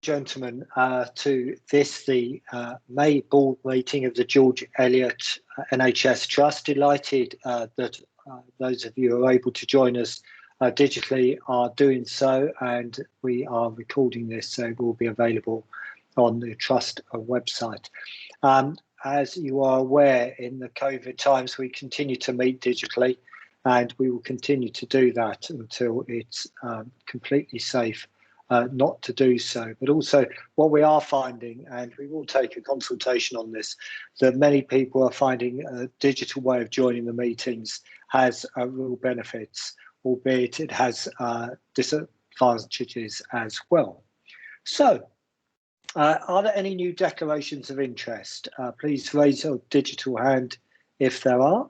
gentlemen, to the May board meeting of the George Eliot NHS Trust. Delighted that those of you who are able to join us digitally are doing so, and we are recording this, so it will be available on the Trust website. As you are aware, in the COVID times, we continue to meet digitally, and we will continue to do that until it's completely safe not to do so. But also what we are finding, and we will take a consultation on this, that many people are finding a digital way of joining the meetings has real benefits, albeit it has disadvantages as well. So, are there any new declarations of interest? Please raise your digital hand if there are.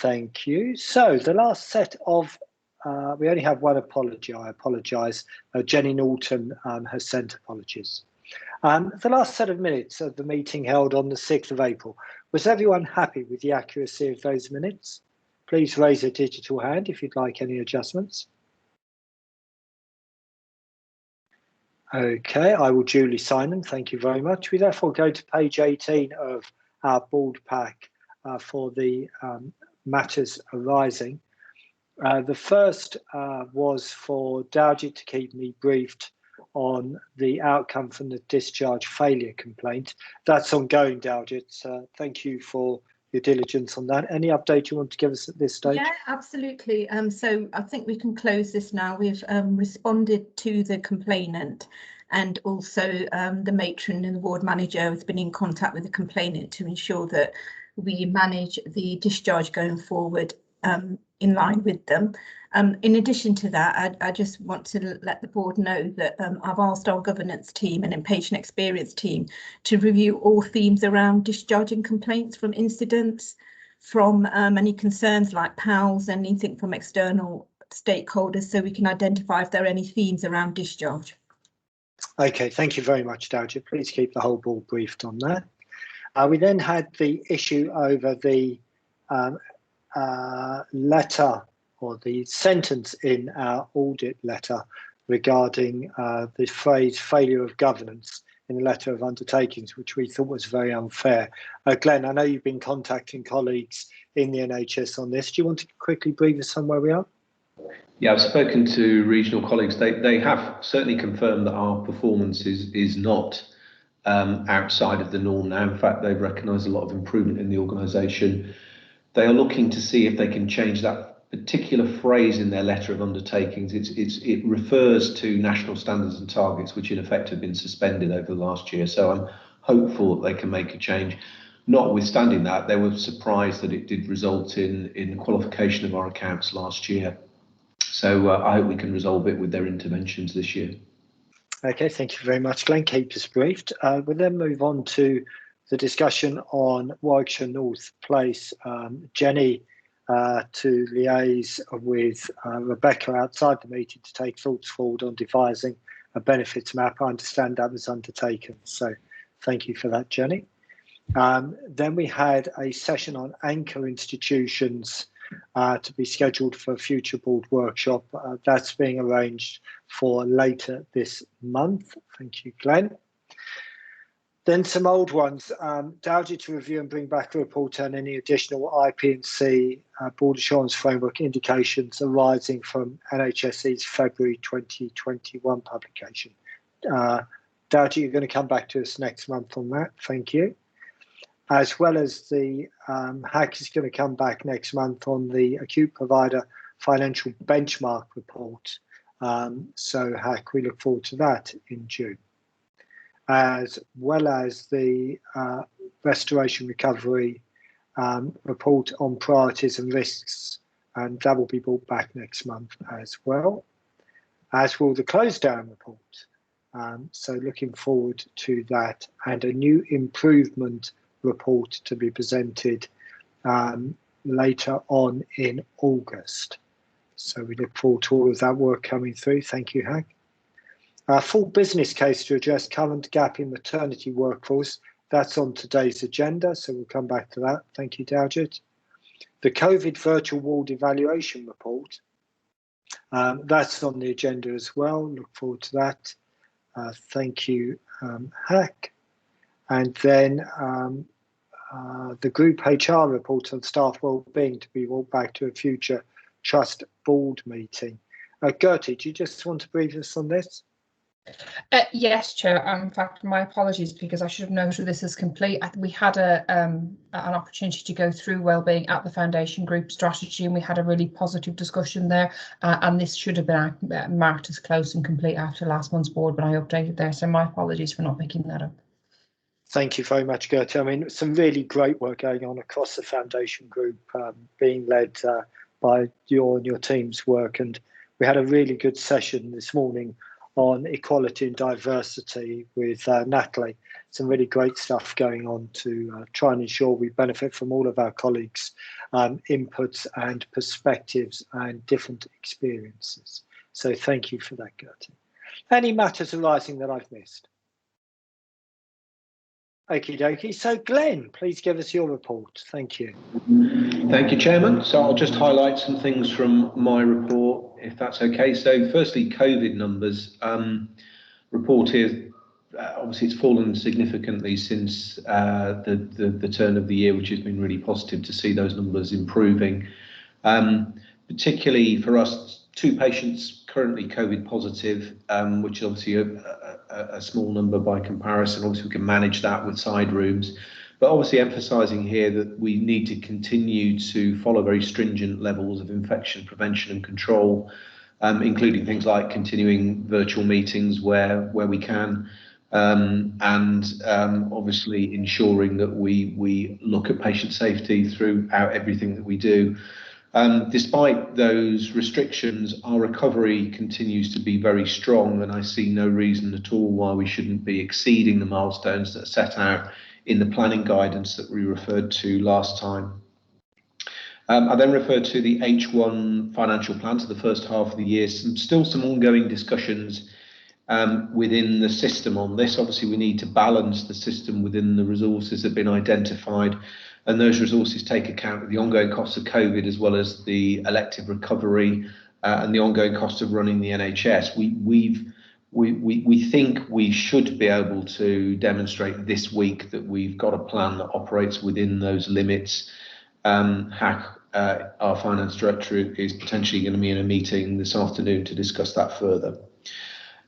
Thank you. So the last set of, we only have one apology, I apologise. Jenny Norton has sent apologies. The last set of minutes of the meeting held on the 6th of April, was everyone happy with the accuracy of those minutes? Please raise a digital hand if you'd like any adjustments. Okay, I will duly sign them. Thank you very much. We therefore go to page 18 of our board pack for the matters arising. The first was for Dowgit to keep me briefed on the outcome from the discharge failure complaint. That's ongoing, Dowgit. Thank you for your diligence on that. Any update you want to give us at this stage? Yeah, absolutely. So I think we can close this now. We've responded to the complainant, and also the matron and the ward manager has been in contact with the complainant to ensure that we manage the discharge going forward in line with them. In addition to that, I just want to let the board know that I've asked our governance team and inpatient experience team to review all themes around discharging complaints from incidents, from any concerns like PALs, anything from external stakeholders, so we can identify if there are any themes around discharge. Okay, thank you very much, Dowgit. Please keep the whole board briefed on that. We then had the issue over the letter or the sentence in our audit letter regarding the phrase failure of governance in the letter of undertakings, which we thought was very unfair. Glenn, I know you've been contacting colleagues in the NHS on this. Do you want to quickly brief us on where we are? Yeah, I've spoken to regional colleagues. They have certainly confirmed that our performance is not outside of the norm now. In fact, they've recognised a lot of improvement in the organisation. They are looking to see if they can change that particular phrase in their letter of undertakings. It refers to national standards and targets, which in effect have been suspended over the last year. So I'm hopeful that they can make a change. Notwithstanding that, they were surprised that it did result in qualification of our accounts last year. So I hope we can resolve it with their interventions this year. Okay, thank you very much, Glenn. Keep us briefed. We'll then move on to the discussion on Warwickshire North Place. Jenny to liaise with Rebecca outside the meeting to take thoughts forward on devising a benefits map. I understand that was undertaken, so thank you for that, Jenny. Then we had a session on anchor institutions to be scheduled for a future board workshop. That's being arranged for later this month. Thank you, Glenn. Then some old ones. Dowgit to review and bring back a report on any additional IP&C board assurance framework indications arising from NHSE's February 2021 publication. Dowgit, you're going to come back to us next month on that. Thank you. As well as the HAC is going to come back next month on the acute provider financial benchmark report. So HAC, we look forward to that in June. As well as the restoration recovery report on priorities and risks, and that will be brought back next month as well, as will the close down report. So looking forward to that, and a new improvement report to be presented later on in August. So we look forward to all of that work coming through. Thank you, HAC. A full business case to address current gap in maternity workforce. That's on today's agenda, so we'll come back to that. Thank you, Dowgit. The COVID virtual ward evaluation report. That's on the agenda as well. Look forward to that. Thank you, Hack. And then the group HR report on staff wellbeing to be brought back to a future trust board meeting. Gertie, do you just want to brief us on this? Yes, Chair. In fact, my apologies because I should have noted this as complete. We had an opportunity to go through wellbeing at the foundation group strategy, and we had a really positive discussion there. And this should have been marked as close and complete after last month's board, but I updated there. So my apologies for not picking that up. Thank you very much, Gertie. I mean, some really great work going on across the foundation group, being led by your team's work. And we had a really good session this morning on equality and diversity with Natalie. Some really great stuff going on to try and ensure we benefit from all of our colleagues' inputs and perspectives and different experiences. So thank you for that, Gertie. Any matters arising that I've missed? Okie dokie. So Glenn, please give us your report. Thank you. Thank you, Chairman. So I'll just highlight some things from my report, if that's okay. So firstly, COVID numbers. Report here, obviously it's fallen significantly since the turn of the year, which has been really positive to see those numbers improving. Particularly for us, 2 patients currently COVID positive, which is obviously a small number by comparison. Obviously we can manage that with side rooms, but obviously emphasising here that we need to continue to follow very stringent levels of infection prevention and control, including things like continuing virtual meetings where we can, and obviously ensuring that we look at patient safety throughout everything that we do. Despite those restrictions, our recovery continues to be very strong, and I see no reason at all why we shouldn't be exceeding the milestones that are set out in the planning guidance that we referred to last time. I then referred to the H1 financial plan, so the first half of the year. Still some ongoing discussions within the system on this. Obviously, we need to balance the system within the resources that have been identified, and those resources take account of the ongoing costs of COVID as well as the elective recovery and the ongoing cost of running the NHS. We think we should be able to demonstrate this week that we've got a plan that operates within those limits. Hack, our finance director, is potentially going to be in a meeting this afternoon to discuss that further.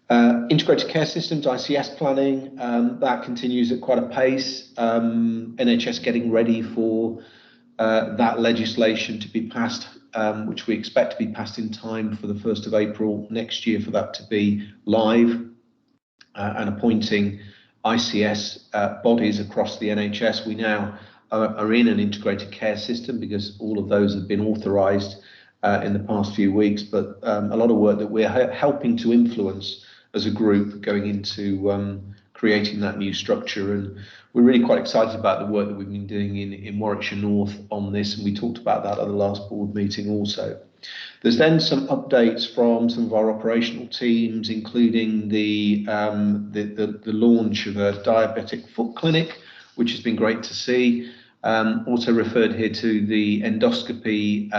Integrated care systems, ICS planning, that continues at quite a pace. NHS getting ready for that legislation to be passed, which we expect to be passed in time for the 1st of April next year for that to be live, and appointing ICS bodies across the NHS. We now are in an integrated care system because all of those have been authorised in the past few weeks, but a lot of work that we're helping to influence as a group going into creating that new structure, and we're really quite excited about the work that we've been doing in Warwickshire North on this, and we talked about that at the last board meeting also. There's then some updates from some of our operational teams, including the launch of a diabetic foot clinic, which has been great to see. Also referred here to the endoscopy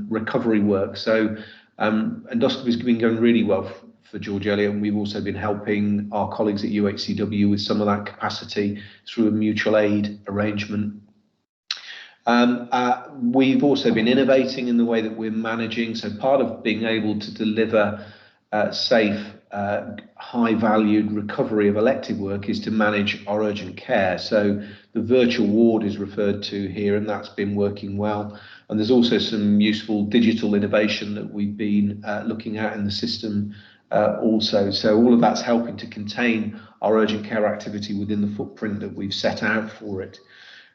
recovery work. So endoscopy has been going really well for George Eliot, and we've also been helping our colleagues at UHCW with some of that capacity through a mutual aid arrangement. We've also been innovating in the way that we're managing. So part of being able to deliver safe, high-valued recovery of elective work is to manage our urgent care. So the virtual ward is referred to here, and that's been working well. And there's also some useful digital innovation that we've been looking at in the system also. So all of that's helping to contain our urgent care activity within the footprint that we've set out for it.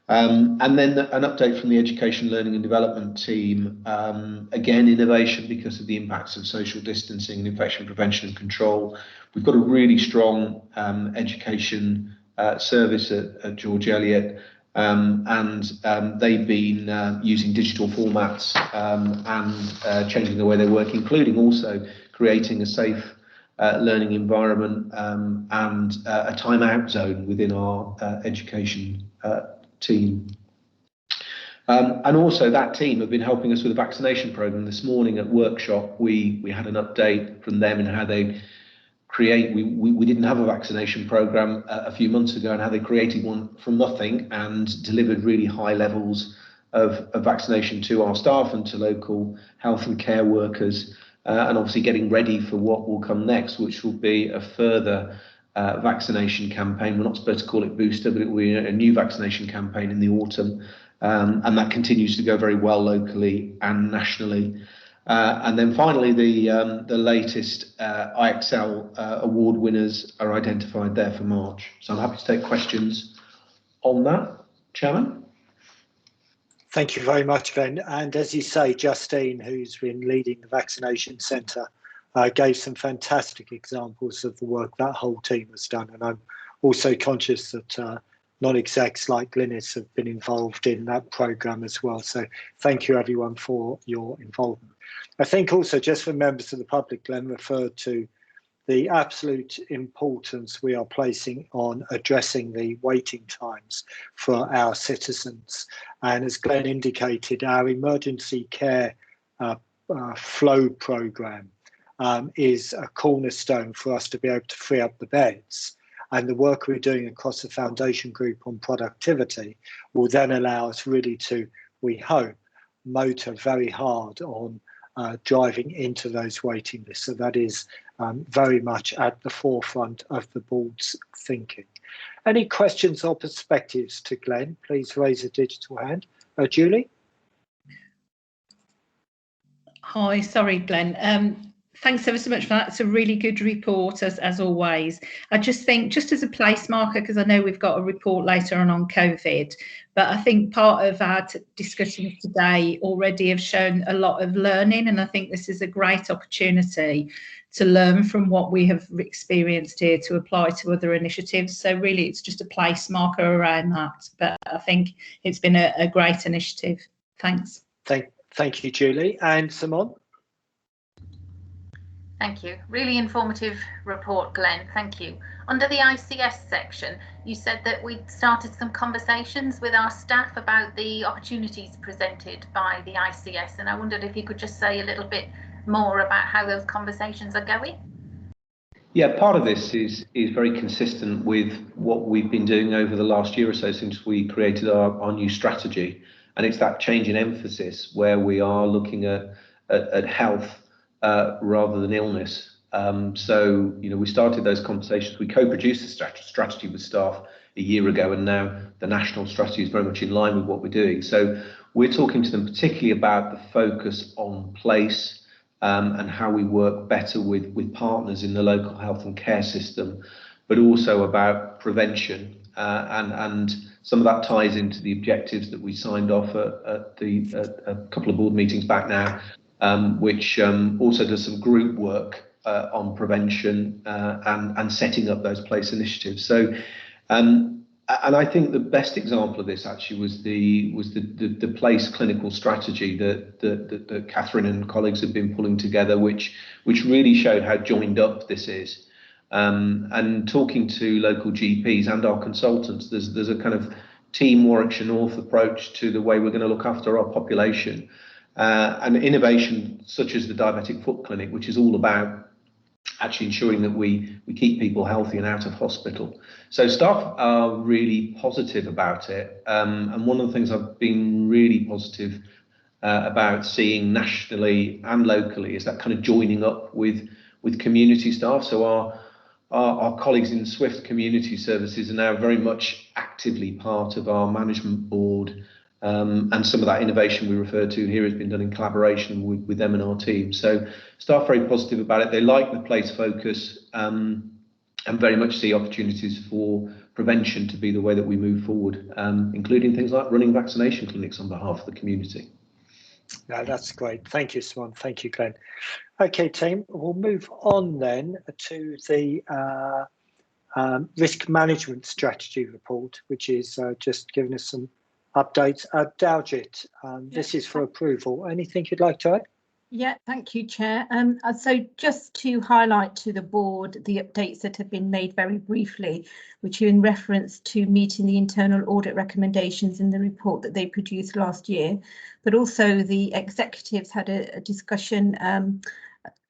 And then an update from the Education, Learning and Development team. Again, innovation because of the impacts of social distancing and infection prevention and control. We've got a really strong education service at George Eliot, and they've been using digital formats and changing the way they work, including also creating a safe learning environment and a time-out zone within our education team. And also that team have been helping us with the vaccination programme. This morning at workshop, we had an update from them in how they create, we didn't have a vaccination programme a few months ago, and how they created one from nothing and delivered really high levels of vaccination to our staff and to local health and care workers, and obviously getting ready for what will come next, which will be a further vaccination campaign. We're not supposed to call it booster, but it will be a new vaccination campaign in the autumn, and that continues to go very well locally and nationally. And then finally, the latest IXL award winners are identified there for March. So I'm happy to take questions on that, Chairman. Thank you very much, Glenn. And as you say, Justine, who's been leading the vaccination centre, gave some fantastic examples of the work that whole team has done. And I'm also conscious that non-execs like Glynis have been involved in that programme as well. So thank you, everyone, for your involvement. I think also, just for members of the public, Glenn referred to the absolute importance we are placing on addressing the waiting times for our citizens. And as Glenn indicated, our emergency care flow programme is a cornerstone for us to be able to free up the beds. And the work we're doing across the foundation group on productivity will then allow us really to, we hope, motor very hard on driving into those waiting lists. So that is very much at the forefront of the board's thinking. Any questions or perspectives to Glenn? Please raise a digital hand. Julie? Hi, sorry, Glenn. Thanks ever so much for that. It's a really good report, as always. I just think, just as a place marker, because I know we've got a report later on COVID, but I think part of our discussions today already have shown a lot of learning, and I think this is a great opportunity to learn from what we have experienced here to apply to other initiatives. So really, it's just a place marker around that, but I think it's been a great initiative. Thanks. Thank you, Julie. And Simone? Thank you. Really informative report, Glenn. Thank you. Under the ICS section, you said that we'd started some conversations with our staff about the opportunities presented by the ICS, and I wondered if you could just say a little bit more about how those conversations are going. Yeah, part of this is very consistent with what we've been doing over the last year or so since we created our new strategy, and it's that change in emphasis where we are looking at health rather than illness. So, you know, we started those conversations. We co-produced the strategy with staff a year ago, and now the national strategy is very much in line with what we're doing. So we're talking to them particularly about the focus on place and how we work better with partners in the local health and care system, but also about prevention. And some of that ties into the objectives that we signed off at a couple of board meetings back now, which also does some group work on prevention and setting up those place initiatives. So, and I think the best example of this actually was the place clinical strategy that Catherine and colleagues have been pulling together, which really showed how joined up this is. And talking to local GPs and our consultants, there's a kind of Team Warwickshire North approach to the way we're going to look after our population. And innovation such as the diabetic foot clinic, which is all about actually ensuring that we keep people healthy and out of hospital. So staff are really positive about it. And one of the things I've been really positive about seeing nationally and locally is that kind of joining up with community staff. So our colleagues in Swift Community Services are now very much actively part of our management board. And some of that innovation we referred to here has been done in collaboration with them and our team. So staff are very positive about it. They like the place focus and very much see opportunities for prevention to be the way that we move forward, including things like running vaccination clinics on behalf of the community. No, that's great. Thank you, Swan. Thank you, Glenn. Okay, team, we'll move on then to the risk management strategy report, which is just giving us some updates. Daljit, this is for approval. Anything you'd like to add? Yeah, thank you, Chair. So just to highlight to the board the updates that have been made very briefly, which are in reference to meeting the internal audit recommendations in the report that they produced last year, but also the executives had a discussion a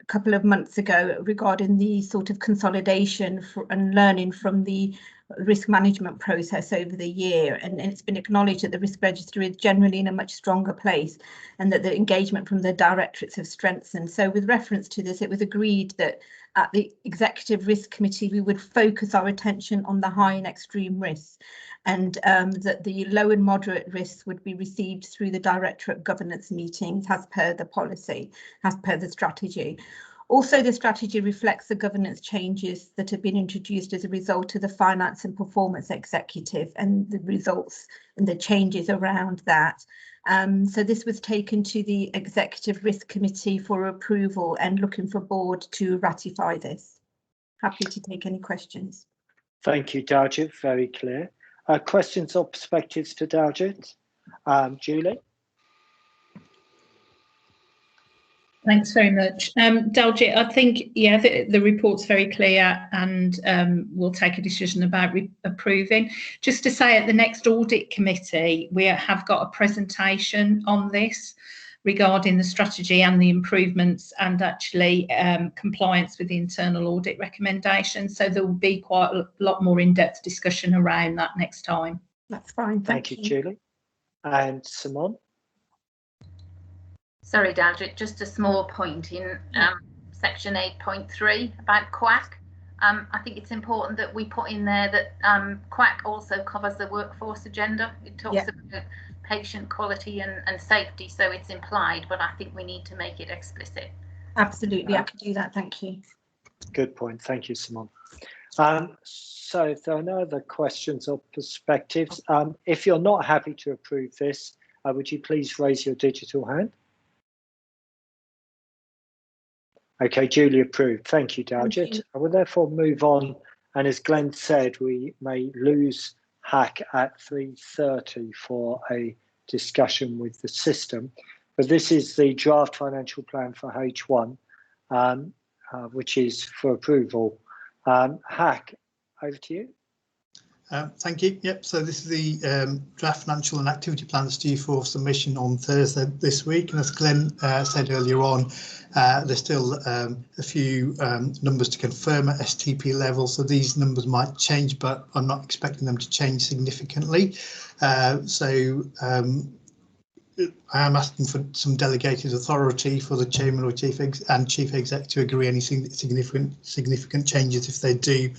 couple of months ago regarding the sort of consolidation and learning from the risk management process over the year, and it's been acknowledged that the risk register is generally in a much stronger place and that the engagement from the directorates have strengthened. So with reference to this, it was agreed that at the Executive Risk Committee we would focus our attention on the high and extreme risks, and that the low and moderate risks would be received through the directorate governance meetings as per the policy, as per the strategy. Also, the strategy reflects the governance changes that have been introduced as a result of the Finance and Performance Executive and the results and the changes around that. So this was taken to the Executive Risk Committee for approval and looking for board to ratify this. Happy to take any questions. Thank you, Daljit. Very clear. Questions or perspectives to Daljit? Julie? Thanks very much. Daljit, I think, yeah, the report's very clear, and we'll take a decision about approving. Just to say, at the next audit committee, we have got a presentation on this regarding the strategy and the improvements and actually compliance with the internal audit recommendations. So there will be quite a lot more in-depth discussion around that next time. That's fine. Thank you, Julie. And Simone? Sorry, Daljit, just a small point in section 8.3 about QAC. I think it's important that we put in there that QAC also covers the workforce agenda. It talks about patient quality and safety, so it's implied, but I think we need to make it explicit. Absolutely, I can do that, thank you. Good point, thank you, Simone. So if there are no other questions or perspectives, if you're not happy to approve this, would you please raise your digital hand? Okay, duly approved. Thank you, Daljit. I will therefore move on, and as Glenn said, we may lose Hack at 3:30 for a discussion with the system. But this is the draft financial plan for H1, which is for approval. Hack, over to you. Thank you. Yep, so this is the draft financial and activity plan that's due for submission on Thursday this week. And as Glenn said earlier on, there's still a few numbers to confirm at STP level. So these numbers might change, but I'm not expecting them to change significantly. I am asking for some delegated authority for the chairman or chief exec to agree any significant changes if they do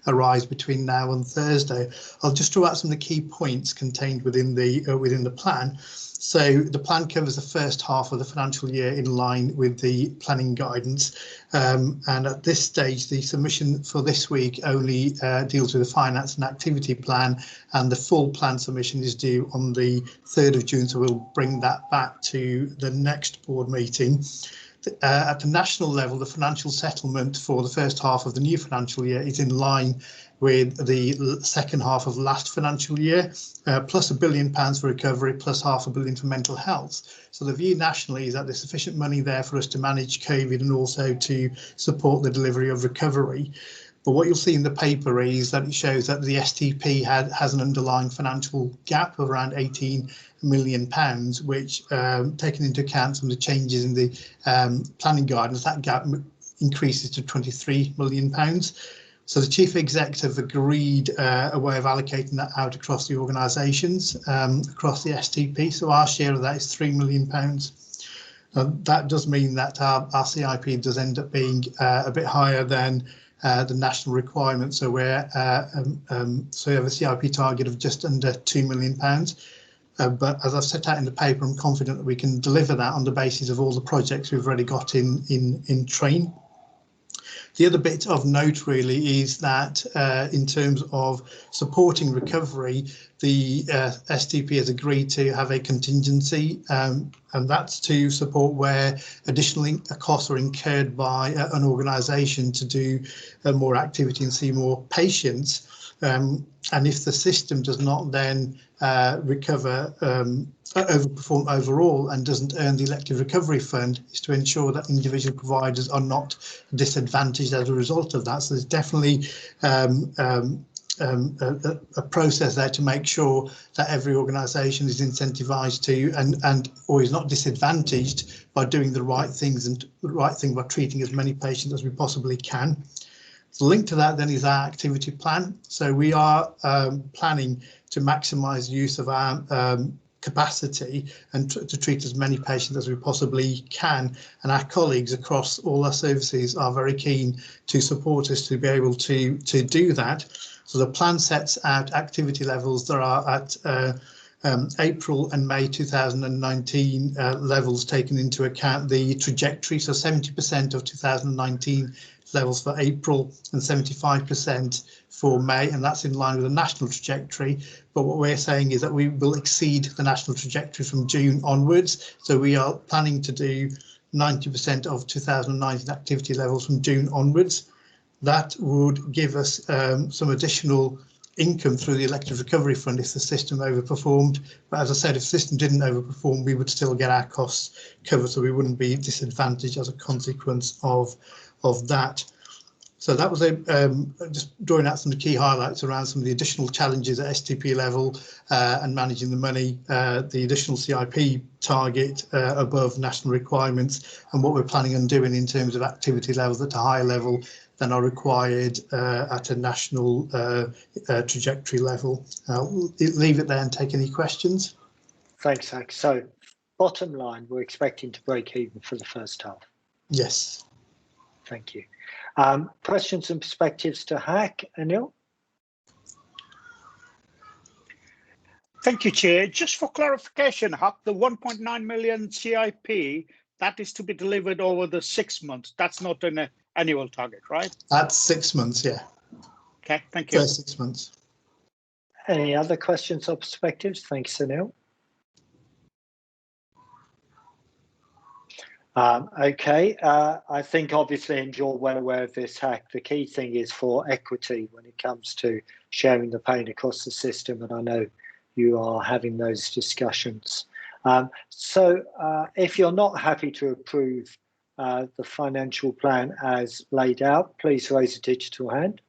arise between now and Thursday. I'll just draw out some of the key points contained within the plan. So the plan covers the first half of the financial year in line with the planning guidance, and at this stage the submission for this week only deals with the finance and activity plan, and the full plan submission is due on the 3rd of June, so we'll bring that back to the next board meeting. At the national level, the financial settlement for the first half of the new financial year is in line with the second half of last financial year, plus £1 billion for recovery, plus £500 million for mental health. So the view nationally is that there's sufficient money there for us to manage COVID and also to support the delivery of recovery. But what you'll see in the paper is that it shows that the STP has an underlying financial gap of around £18 million, which, taking into account some of the changes in the planning guidance, that gap increases to £23 million. So the chief executive agreed a way of allocating that out across the organisations, across the STP. So our share of that is £3 million. That does mean that our CIP does end up being a bit higher than the national requirement. So we have a CIP target of just under £2 million. But as I've set out in the paper, I'm confident that we can deliver that on the basis of all the projects we've already got in train. The other bit of note really is that in terms of supporting recovery, the STP has agreed to have a contingency, and that's to support where additional costs are incurred by an organisation to do more activity and see more patients. And if the system does not then recover overperform overall and doesn't earn the elective recovery fund is to ensure that individual providers are not disadvantaged as a result of that. So there's definitely a process there to make sure that every organisation is incentivised to and or is not disadvantaged by doing the right things and the right thing by treating as many patients as we possibly can. The link to that then is our activity plan. So we are planning to maximise use of our capacity and to treat as many patients as we possibly can, and our colleagues across all our services are very keen to support us to be able to do that. So the plan sets out activity levels that are at April and May 2019 levels, taking into account the trajectory, so 70% of 2019 levels for April and 75% for May, and that's in line with the national trajectory. But what we're saying is that we will exceed the national trajectory from June onwards. So we are planning to do 90% of 2019 activity levels from June onwards. That would give us some additional income through the elective recovery fund if the system overperformed. But as I said, if the system didn't overperform, we would still get our costs covered, so we wouldn't be disadvantaged as a consequence of that. So that was just drawing out some of the key highlights around some of the additional challenges at STP level and managing the money, the additional CIP target above national requirements, and what we're planning on doing in terms of activity levels at a higher level than are required at a national trajectory level. I'll leave it there and take any questions. Thanks, Zach. So bottom line, we're expecting to break even for the first half. Yes. Thank you. Questions and perspectives to Hack, Anil? Thank you, Chair. Just for clarification, Huck, the 1.9 million CIP, that is to be delivered over the 6 months. That's not an annual target, right? That's 6 months, yeah. Okay, thank you. First 6 months. Any other questions or perspectives? Thanks, Anil. Okay, I think obviously, and you're well aware of this, Hack, the key thing is for equity when it comes to sharing the pain across the system, and I know you are having those discussions. So if you're not happy to approve the financial plan as laid out, please raise a digital hand.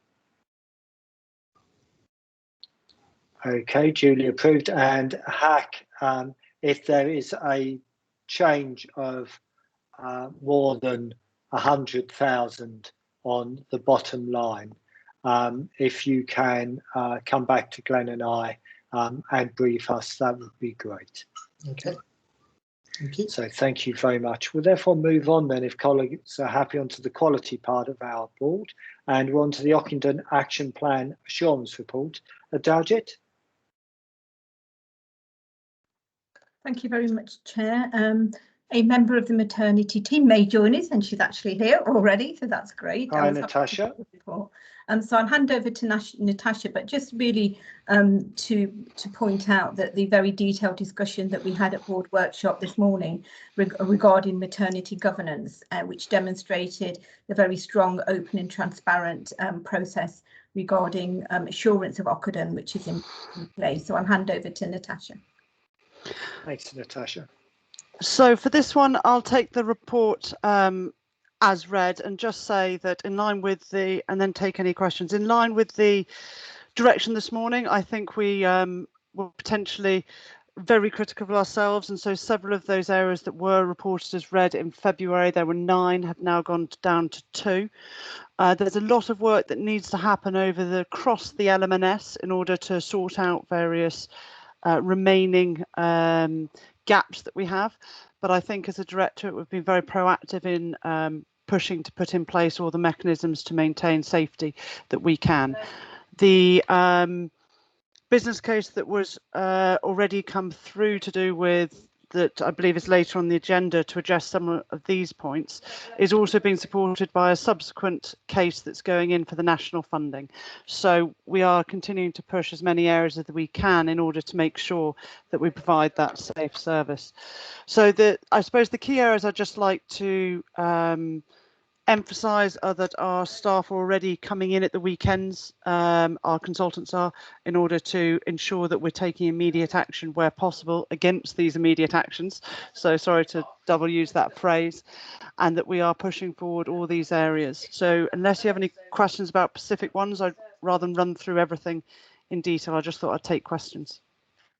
Okay, duly approved. And Hack, if there is a change of more than 100,000 on the bottom line, if you can come back to Glenn and I and brief us, that would be great. Okay. Thank you. So thank you very much. We'll therefore move on then, if colleagues are happy, onto the quality part of our board, and we're on to the Occupant Action Plan Assurance Report. Daljit? Thank you very much, Chair. A member of the maternity team may join us, and she's actually here already, so that's great. Hi, Natasha. So I'll hand over to Natasha, but just really to point out that the very detailed discussion that we had at board workshop this morning regarding maternity governance, which demonstrated the very strong, open and transparent process regarding assurance of Occupant, which is in place. So I'll hand over to Natasha. Thanks, Natasha. So for this one, I'll take the report as read and just say that in line with the, and then take any questions, in line with the direction this morning, I think we were potentially very critical of ourselves, and so several of those areas that were reported as read in February, there were 9, have now gone down to 2. There's a lot of work that needs to happen across the LMNS in order to sort out various remaining gaps that we have, but I think as a directorate we've been very proactive in pushing to put in place all the mechanisms to maintain safety that we can. The business case that was already come through to do with that I believe is later on the agenda to address some of these points is also being supported by a subsequent case that's going in for the national funding. So we are continuing to push as many areas as we can in order to make sure that we provide that safe service. So I suppose the key areas I'd just like to emphasise are that our staff are already coming in at the weekends, our consultants are, in order to ensure that we're taking immediate action where possible against these immediate actions. So sorry to double use that phrase, and that we are pushing forward all these areas. So unless you have any questions about specific ones, I'd rather than run through everything in detail, I just thought I'd take questions.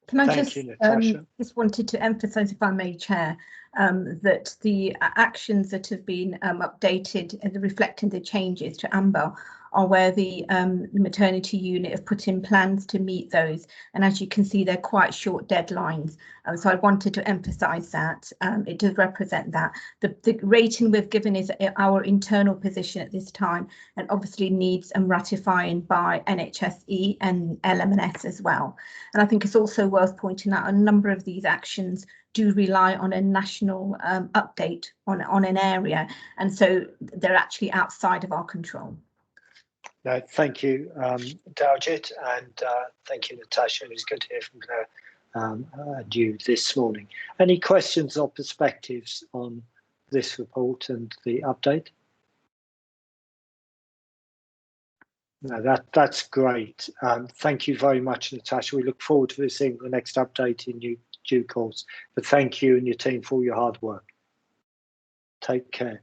Can I Thank you, Natasha. just wanted to emphasise, if I may, Chair, that the actions that have been updated and reflecting the changes to Amber are where the maternity unit have put in plans to meet those. And as you can see, they're quite short deadlines. So I wanted to emphasise that. It does represent that. The rating we've given is our internal position at this time, and obviously needs ratifying by NHSE and LM&S as well. And I think it's also worth pointing out a number of these actions do rely on a national update on an area, and so they're actually outside of our control. No, thank you, Daljit, and thank you, Natasha. It was good to hear from Claire and you this morning. Any questions or perspectives on this report and the update? No, that's great. Thank you very much, Natasha. We look forward to receiving the next update in due course. But thank you and your team for all your hard work. Take care.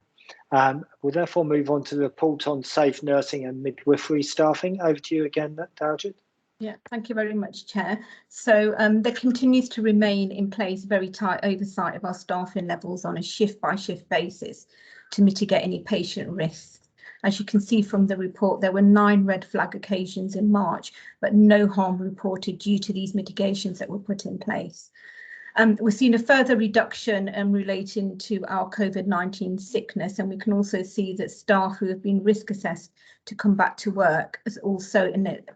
We'll therefore move on to the report on safe nursing and midwifery staffing. Over to you again, Daljit. Yeah, thank you very much, Chair. So there continues to remain in place very tight oversight of our staffing levels on a shift-by-shift basis to mitigate any patient risks. As you can see from the report, there were 9 red flag occasions in March, but no harm reported due to these mitigations that were put in place. We've seen a further reduction relating to our COVID-19 sickness, and we can also see that staff who have been risk assessed to come back to work has also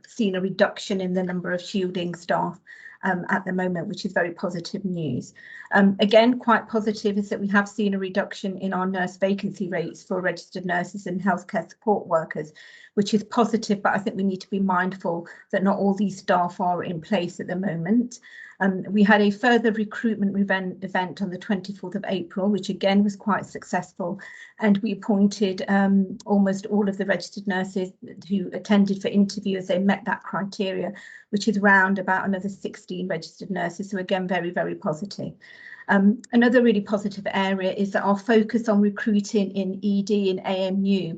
seen a reduction in the number of shielding staff at the moment, which is very positive news. Again, quite positive is that we have seen a reduction in our nurse vacancy rates for registered nurses and healthcare support workers, which is positive, but I think we need to be mindful that not all these staff are in place at the moment. We had a further recruitment event on the 24th of April, which again was quite successful, and we appointed almost all of the registered nurses who attended for interview as they met that criteria, which is round about another 16 registered nurses. So again, very, very positive. Another really positive area is that our focus on recruiting in ED and AMU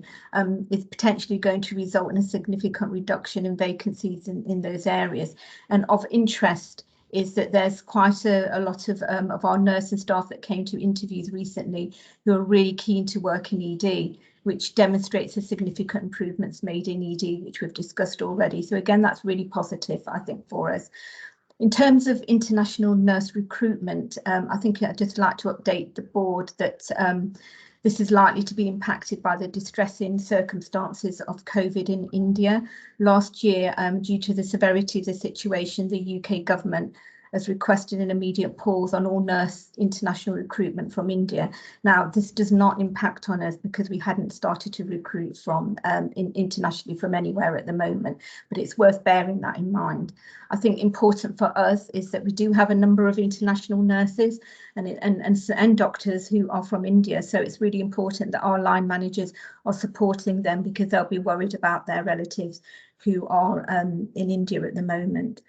is potentially going to result in a significant reduction in vacancies in those areas. And of interest is that there's quite a lot of our nursing staff that came to interviews recently who are really keen to work in ED, which demonstrates the significant improvements made in ED, which we've discussed already. So again, that's really positive, I think, for us. In terms of international nurse recruitment, I think I'd just like to update the board that this is likely to be impacted by the distressing circumstances of COVID in India. Last year, due to the severity of the situation, the UK government has requested an immediate pause on all nurse international recruitment from India. Now, this does not impact on us because we hadn't started to recruit from internationally from anywhere at the moment, but it's worth bearing that in mind. I think important for us is that we do have a number of international nurses and doctors who are from India. So it's really important that our line managers are supporting them because they'll be worried about their relatives who are in India at the moment.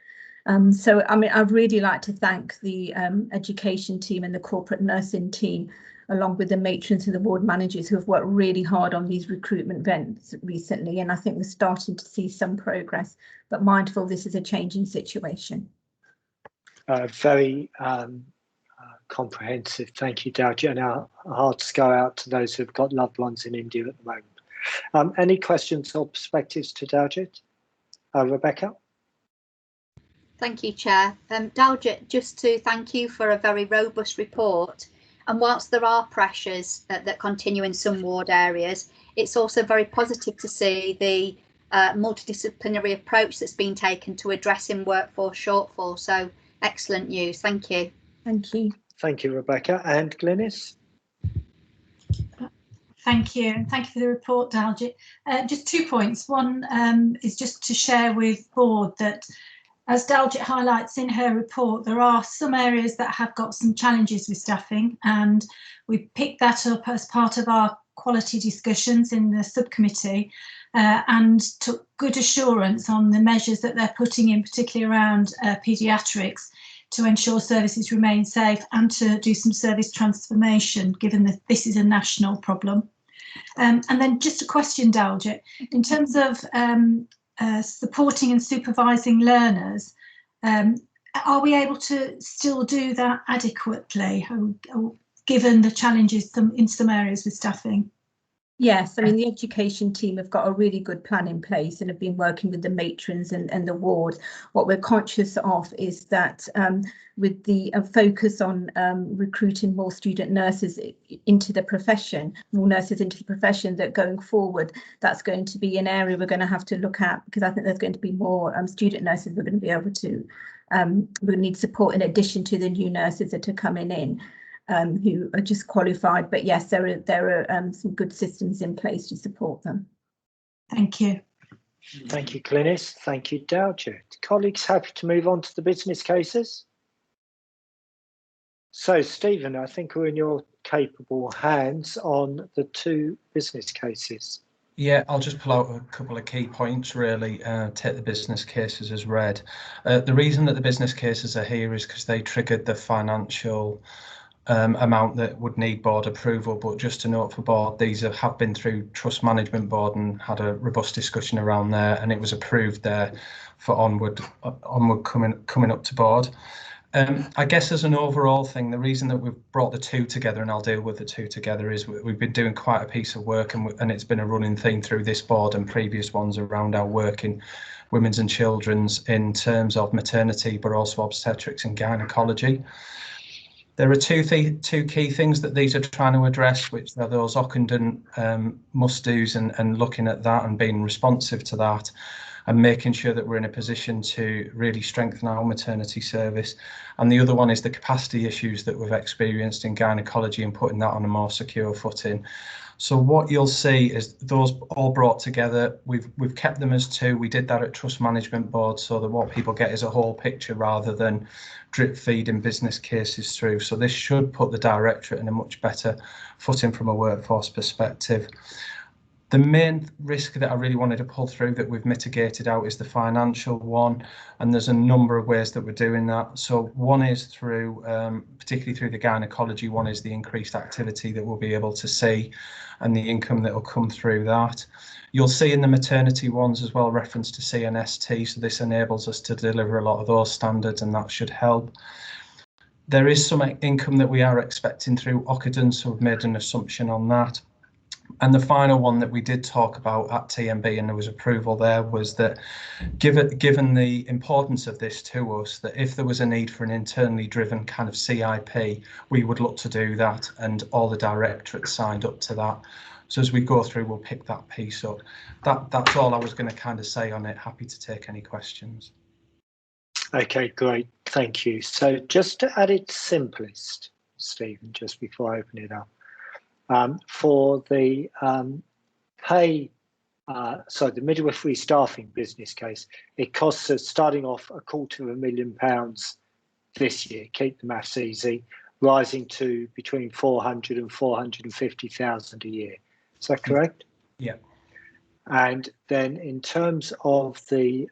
So, I mean, I'd really like to thank the education team and the corporate nursing team, along with the matrons and the ward managers who have worked really hard on these recruitment events recently. And I think we're starting to see some progress, but mindful this is a changing situation. Very comprehensive. Thank you, Daljit. And our hearts go out to those who've got loved ones in India at the moment. Any questions or perspectives to Daljit? Rebecca? Thank you, Chair. Daljit, just to thank you for a very robust report. And whilst there are pressures that continue in some ward areas, it's also very positive to see the multidisciplinary approach that's been taken to addressing workforce shortfall. So excellent news. Thank you. Thank you. Thank you, Rebecca. And Glynis? Thank you, and thank you for the report, Daljit. Just 2 points. One is just to share with board that, as Daljit highlights in her report, there are some areas that have got some challenges with staffing, and we picked that up as part of our quality discussions in the subcommittee and took good assurance on the measures that they're putting in, particularly around paediatrics, to ensure services remain safe and to do some service transformation, given that this is a national problem. And then just a question, Daljit, in terms of supporting and supervising learners, are we able to still do that adequately, given the challenges in some areas with staffing? Yes, I mean, the education team have got a really good plan in place and have been working with the matrons and the ward. What we're conscious of is that with the focus on recruiting more student nurses into the profession, more nurses into the profession, that going forward, that's going to be an area we're going to have to look at, because I think there's going to be more student nurses we're going to be able to, we'll need support in addition to the new nurses that are coming in. Who are just qualified, but yes, there are some good systems in place to support them. Thank you. Thank you, Glynis. Thank you, Daljit. Colleagues, happy to move on to the business cases. So, Stephen, I think we're in your capable hands on the 2 business cases. Yeah, I'll just pull out a couple of key points, really, take the business cases as read. The reason that the business cases are here is because they triggered the financial amount that would need board approval, but just to note for board, these have been through Trust Management Board and had a robust discussion around there, and it was approved there for onward coming up to board. I guess as an overall thing, the reason that we've brought the 2 together, and I'll deal with the 2 together, is we've been doing quite a piece of work, and it's been a running theme through this board and previous ones around our work in women's and children's in terms of maternity, but also obstetrics and gynecology. There are two key things that these are trying to address, which are those Occupant must-dos and looking at that and being responsive to that and making sure that we're in a position to really strengthen our maternity service. And the other one is the capacity issues that we've experienced in gynecology and putting that on a more secure footing. So what you'll see is those all brought together. We've kept them as 2. We did that at Trust Management Board so that what people get is a whole picture rather than drip feeding business cases through. So this should put the directorate in a much better footing from a workforce perspective. The main risk that I really wanted to pull through that we've mitigated out is the financial one, and there's a number of ways that we're doing that. So one is through, particularly through the gynecology, one is the increased activity that we'll be able to see and the income that will come through that. You'll see in the maternity ones as well reference to CNST, so this enables us to deliver a lot of those standards, and that should help. There is some income that we are expecting through Occupant, so we've made an assumption on that. And the final one that we did talk about at TMB, and there was approval there, was that given the importance of this to us, that if there was a need for an internally driven kind of CIP, we would look to do that, and all the directorates signed up to that. So as we go through, we'll pick that piece up. That's all I was going to kind of say on it. Happy to take any questions. Okay, great. Thank you. So just to add it simplest, Stephen, just before I open it up, for the the midwifery staffing business case, it costs us, starting off, £250,000 this year, keep the maths easy, rising to between 400 and 450,000 a year. Is that correct? Yeah. And then in terms of the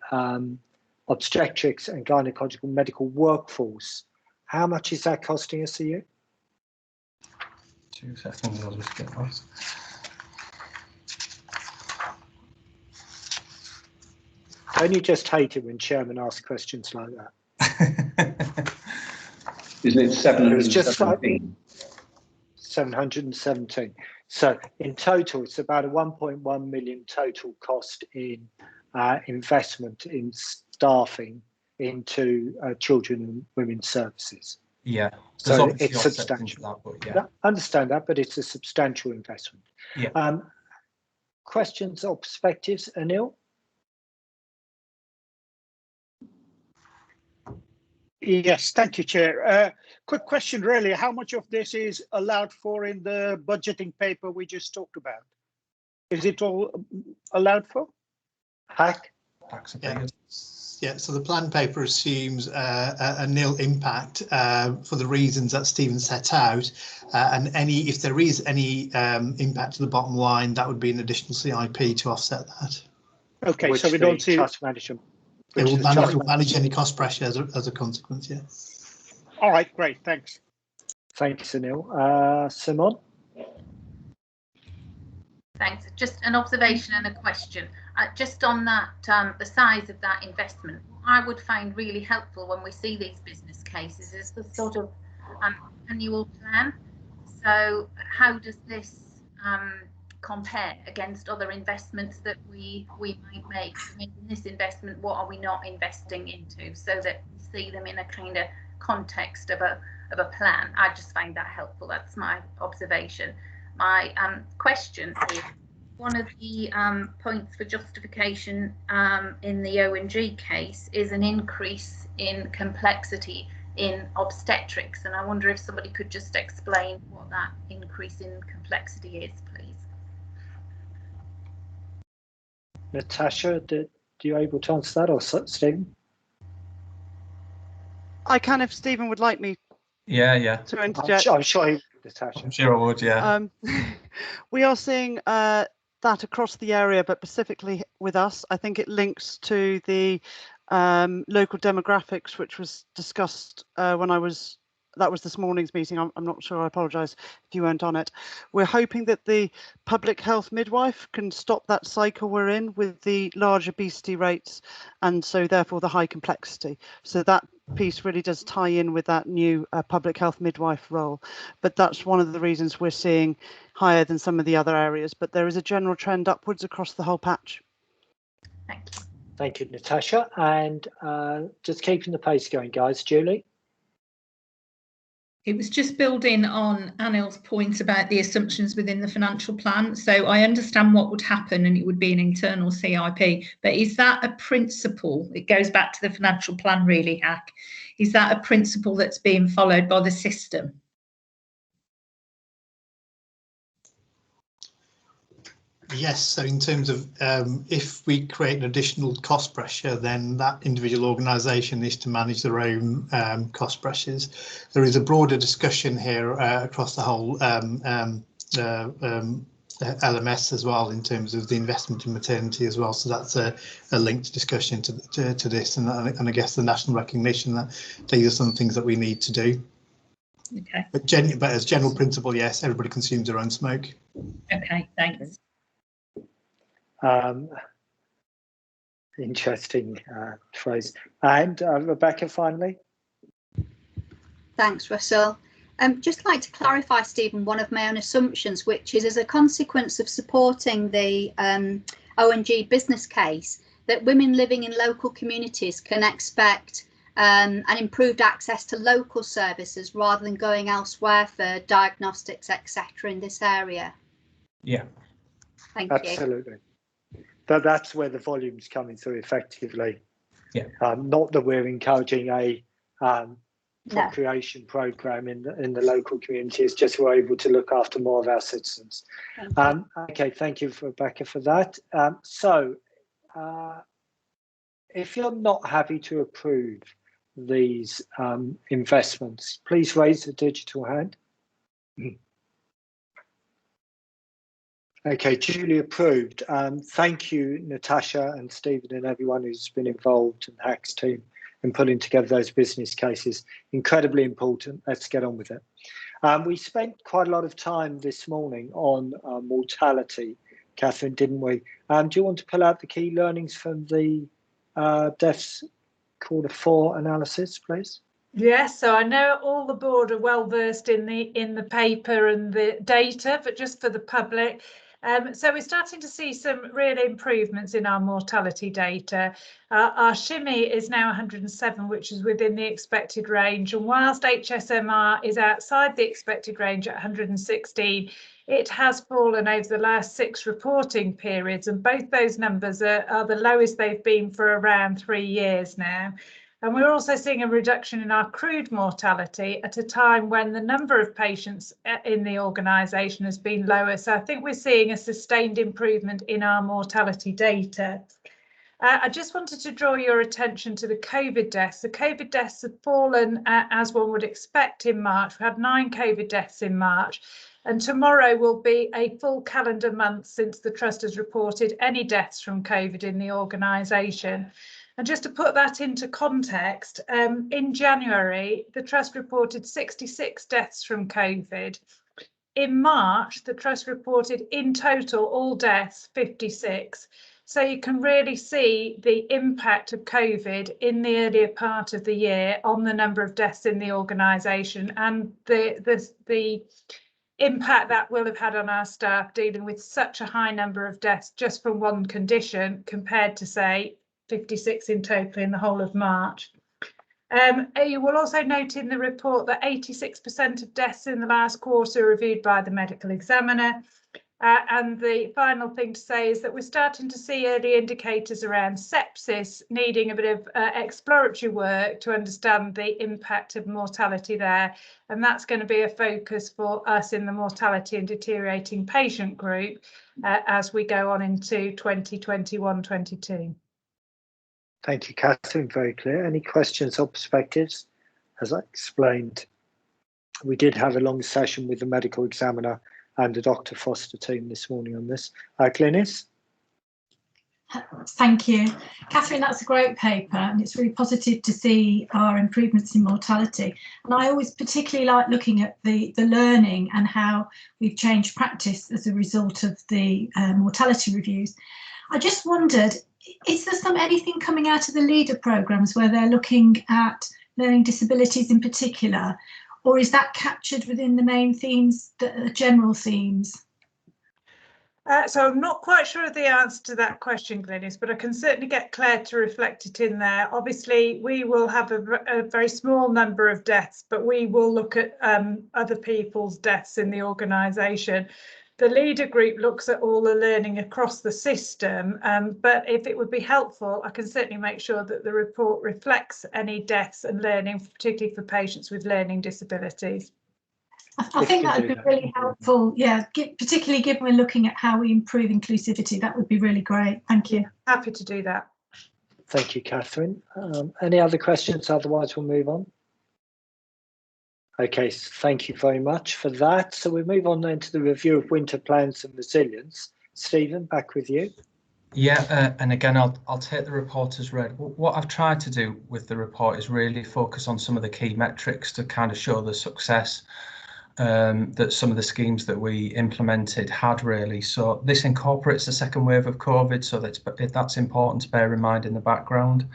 obstetrics and gynecological medical workforce, how much is that costing us a year? 2 seconds, I'll just get that. Don't you just hate it when chairman asks questions like that? Isn't it 717? It was just 717. So in total, it's about a 1.1 million total cost in investment in staffing into children and women's services. Yeah, so it's substantial. That, but yeah. I understand that, but it's a substantial investment. Yeah. Questions or perspectives, Anil? Yes, thank you, Chair. Quick question, really. How much of this is allowed for in the budgeting paper we just talked about? Is it all allowed for? Hack? Hacks yeah. Yeah, so the plan paper assumes a nil impact for the reasons that Stephen set out, and if there is any impact to the bottom line, that would be an additional CIP to offset that. Okay, so we don't see trust management. It will manage any cost pressure as a consequence. Yeah. All right, great, thanks. Thanks, Anil. Simon? Thanks. Just an observation and a question. Just on that, the size of that investment, I would find really helpful when we see these business cases is the sort of annual plan. So how does this compare against other investments that we might make? In this investment, what are we not investing into, so that we see them in a kind of context of a plan? I just find that helpful. That's my observation. My question is, one of the points for justification in the O&G case is an increase in complexity in obstetrics, and I wonder if somebody could just explain what that increase in complexity is, please. Natasha, are you able to answer that, or Stephen? I can if Stephen would like me. Yeah. To interject. I'm sure he would, Natasha. I'm sure I would, yeah. We are seeing that across the area, but specifically with us. I think it links to the local demographics, which was discussed that was this morning's meeting. I'm not sure, I apologise if you weren't on it. We're hoping that the public health midwife can stop that cycle we're in with the large obesity rates, and so therefore the high complexity. So that piece really does tie in with that new public health midwife role. But that's one of the reasons we're seeing higher than some of the other areas, but there is a general trend upwards across the whole patch. Thank you. Thank you, Natasha. And just keeping the pace going, guys. Julie? It was just building on Anil's point about the assumptions within the financial plan. So I understand what would happen, and it would be an internal CIP, but is that a principle? It goes back to the financial plan really, Hack. Is that a principle that's being followed by the system? Yes, so in terms of if we create an additional cost pressure, then that individual organisation is to manage their own cost pressures. There is a broader discussion here across the whole LMS as well, in terms of the investment in maternity as well. So that's a linked discussion to this, and I guess the national recognition that these are some things that we need to do. Okay. But as general principle, yes, everybody consumes their own smoke. Okay, thanks. Interesting phrase. And Rebecca, finally. Thanks, Russell. Just like to clarify, Stephen, one of my own assumptions, which is as a consequence of supporting the O&G business case, that women living in local communities can expect an improved access to local services rather than going elsewhere for diagnostics, etc. in this area. Yeah. Thank you. Absolutely. That's where the volume's coming through effectively. Yeah. Not that we're encouraging a procreation program in the local community. It's just we're able to look after more of our citizens. Okay, thank you, Rebecca, for that. So if you're not happy to approve these investments, please raise the digital hand. Okay, duly approved. Thank you, Natasha and Stephen and everyone who's been involved in the HACS team in putting together those business cases. Incredibly important. Let's get on with it. We spent quite a lot of time this morning on mortality, Catherine, didn't we? Do you want to pull out the key learnings from the deaths Q4 analysis, please? Yes, so I know all the board are well versed in the paper and the data, but just for the public. So we're starting to see some real improvements in our mortality data. Our shimmy is now 107, which is within the expected range. And whilst HSMR is outside the expected range at 116, it has fallen over the last 6 reporting periods. And both those numbers are the lowest they've been for around 3 years now. And we're also seeing a reduction in our crude mortality at a time when the number of patients in the organisation has been lower. So I think we're seeing a sustained improvement in our mortality data. I just wanted to draw your attention to the COVID deaths. The COVID deaths have fallen, as one would expect, in March. We had 9 COVID deaths in March, and tomorrow will be a full calendar month since the Trust has reported any deaths from COVID in the organisation. And just to put that into context, in January, the Trust reported 66 deaths from COVID. In March, the Trust reported in total all deaths 56. So you can really see the impact of COVID in the earlier part of the year on the number of deaths in the organisation, and the impact that will have had on our staff dealing with such a high number of deaths just from one condition, compared to, say, 56 in total in the whole of March. You will also note in the report that 86% of deaths in the last quarter are reviewed by the medical examiner. And the final thing to say is that we're starting to see early indicators around sepsis, needing a bit of exploratory work to understand the impact of mortality there. And that's going to be a focus for us in the mortality and deteriorating patient group as we go on into 2021-22. Thank you, Catherine. Very clear. Any questions or perspectives? As I explained, we did have a long session with the medical examiner and the Dr. Foster team this morning on this. Glynis? Thank you. Catherine, that's a great paper, and it's really positive to see our improvements in mortality. And I always particularly like looking at the learning and how we've changed practice as a result of the mortality reviews. I just wondered, is there anything coming out of the leader programmes where they're looking at learning disabilities in particular, or is that captured within the main themes, the general themes? So I'm not quite sure of the answer to that question, Glynis, but I can certainly get Claire to reflect it in there. Obviously, we will have a very small number of deaths, but we will look at other people's deaths in the organisation. The leader group looks at all the learning across the system, but if it would be helpful, I can certainly make sure that the report reflects any deaths and learning, particularly for patients with learning disabilities. I think that would be really helpful, yeah, particularly given we're looking at how we improve inclusivity. That would be really great. Thank you. Happy to do that. Thank you, Catherine. Any other questions? Otherwise, we'll move on. Okay, so thank you very much for that. So we move on then to the review of winter plans and resilience. Stephen, back with you. Yeah, and again, I'll take the report as read. What I've tried to do with the report is really focus on some of the key metrics to kind of show the success that some of the schemes that we implemented had really. So this incorporates the second wave of COVID, so that's important to bear in mind in the background.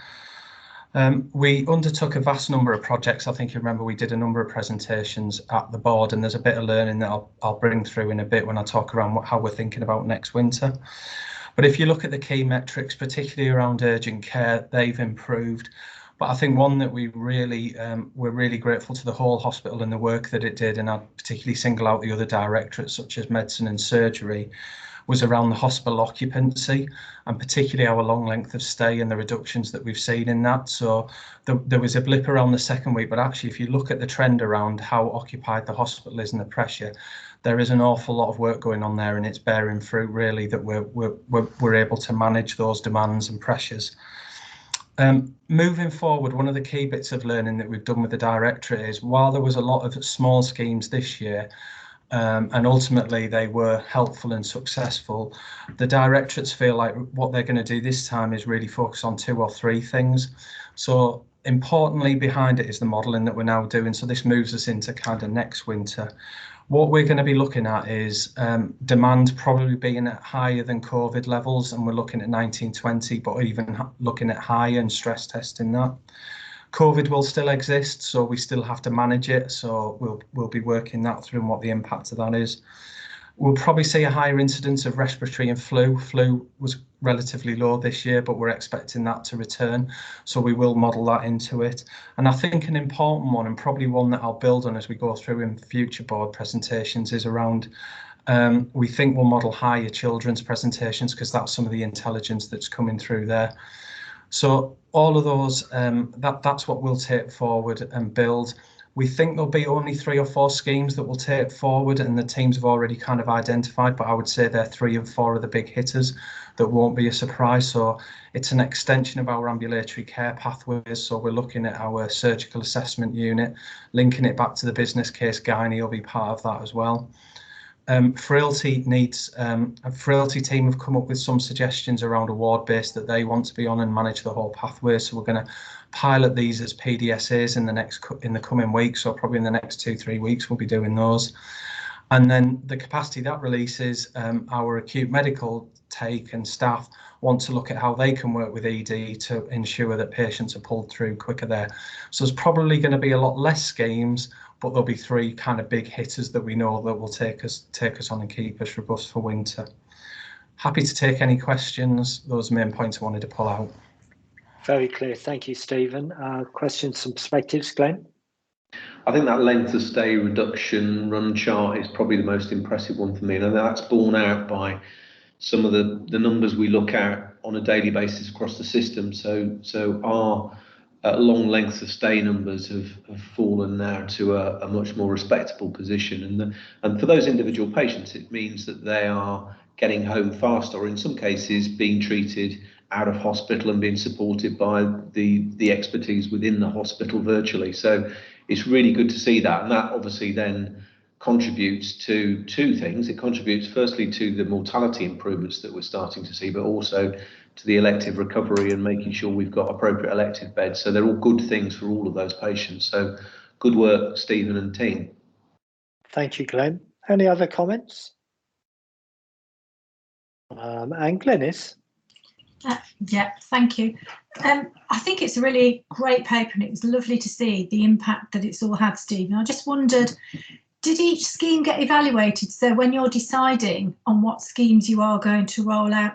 We undertook a vast number of projects. I think you remember we did a number of presentations at the board, and there's a bit of learning that I'll bring through in a bit when I talk around how we're thinking about next winter. But if you look at the key metrics, particularly around urgent care, they've improved. But I think one that we're really grateful to the whole hospital and the work that it did, and I'd particularly single out the other directorates such as medicine and surgery, was around the hospital occupancy, and particularly our long length of stay and the reductions that we've seen in that. So there was a blip around the second week, but actually if you look at the trend around how occupied the hospital is and the pressure, there is an awful lot of work going on there, and it's bearing fruit really that we're able to manage those demands and pressures. Moving forward, one of the key bits of learning that we've done with the directorate is, while there was a lot of small schemes this year, and ultimately they were helpful and successful, the directorates feel like what they're going to do this time is really focus on 2 or 3 things. So importantly behind it is the modelling that we're now doing. So this moves us into kind of next winter. What we're going to be looking at is demand probably being at higher than COVID levels, and we're looking at 1920, but even looking at higher and stress testing that. COVID will still exist, so we still have to manage it. So we'll be working that through and what the impact of that is. We'll probably see a higher incidence of respiratory and flu. Flu was relatively low this year, but we're expecting that to return. So we will model that into it. And I think an important one, and probably one that I'll build on as we go through in future board presentations, is around we think we'll model higher children's presentations, because that's some of the intelligence that's coming through there. So all of those, that's what we'll take forward and build. We think there'll be only 3 or 4 schemes that will take forward, and the teams have already kind of identified, but I would say they're 3 and 4 of the big hitters that won't be a surprise. So it's an extension of our ambulatory care pathways. So we're looking at our surgical assessment unit, linking it back to the business case. Gynae will be part of that as well. Frailty needs, a frailty team have come up with some suggestions around a ward base that they want to be on and manage the whole pathway. So we're going to pilot these as PDSAs in the coming weeks, so probably in the next 2-3 weeks we'll be doing those. And then the capacity that releases, our acute medical take and staff want to look at how they can work with ED to ensure that patients are pulled through quicker there. So there's probably going to be a lot less schemes, but there'll be 3 kind of big hitters that we know that will take us on and keep us robust for winter. Happy to take any questions. Those main points I wanted to pull out. Very clear. Thank you, Stephen. Questions and perspectives, Glenn? I think that length of stay reduction run chart is probably the most impressive one for me. And that's borne out by some of the numbers we look at on a daily basis across the system. So our long length of stay numbers have fallen now to a much more respectable position. And for those individual patients, it means that they are getting home faster, or in some cases being treated out of hospital and being supported by the expertise within the hospital virtually. So it's really good to see that. And that obviously then contributes to 2 things. It contributes firstly to the mortality improvements that we're starting to see, but also to the elective recovery and making sure we've got appropriate elective beds. So they're all good things for all of those patients. So good work, Stephen and team. Thank you, Glenn. Any other comments? And Glenys? Yeah, thank you. I think it's a really great paper, and it was lovely to see the impact that it's all had, Stephen. I just wondered, did each scheme get evaluated? So when you're deciding on what schemes you are going to roll out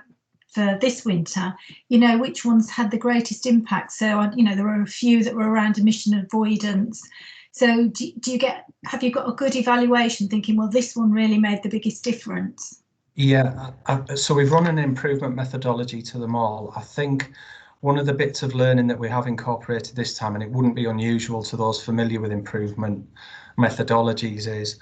for this winter, you know, which ones had the greatest impact? So, you know, there were a few that were around admission avoidance. So have you got a good evaluation thinking, well, this one really made the biggest difference? Yeah, so we've run an improvement methodology to them all. I think one of the bits of learning that we have incorporated this time, and it wouldn't be unusual to those familiar with improvement methodologies, is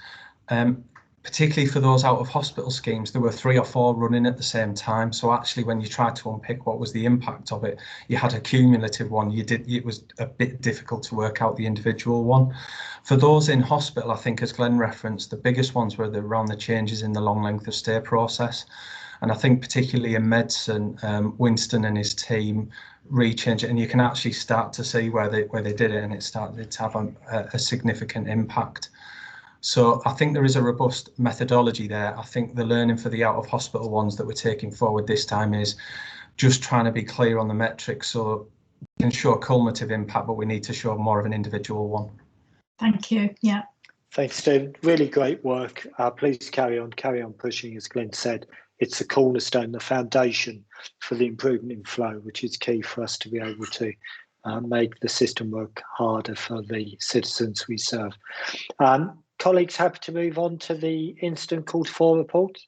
particularly for those out of hospital schemes, there were 3 or 4 running at the same time. So actually, when you tried to unpick what was the impact of it, you had a cumulative one. It was a bit difficult to work out the individual one. For those in hospital, I think, as Glenn referenced, the biggest ones were around the changes in the long length of stay process. And I think particularly in medicine, Winston and his team re-changed it, and you can actually start to see where they did it, and it started to have a significant impact. So I think there is a robust methodology there. I think the learning for the out-of-hospital ones that we're taking forward this time is just trying to be clear on the metrics so we can show cumulative impact, but we need to show more of an individual one. Thank you. Yeah. Thanks, Steve. Really great work. Please carry on pushing, as Glenn said. It's the cornerstone, the foundation for the improvement in flow, which is key for us to be able to make the system work harder for the citizens we serve. Colleagues, happy to move on to the incident called for report.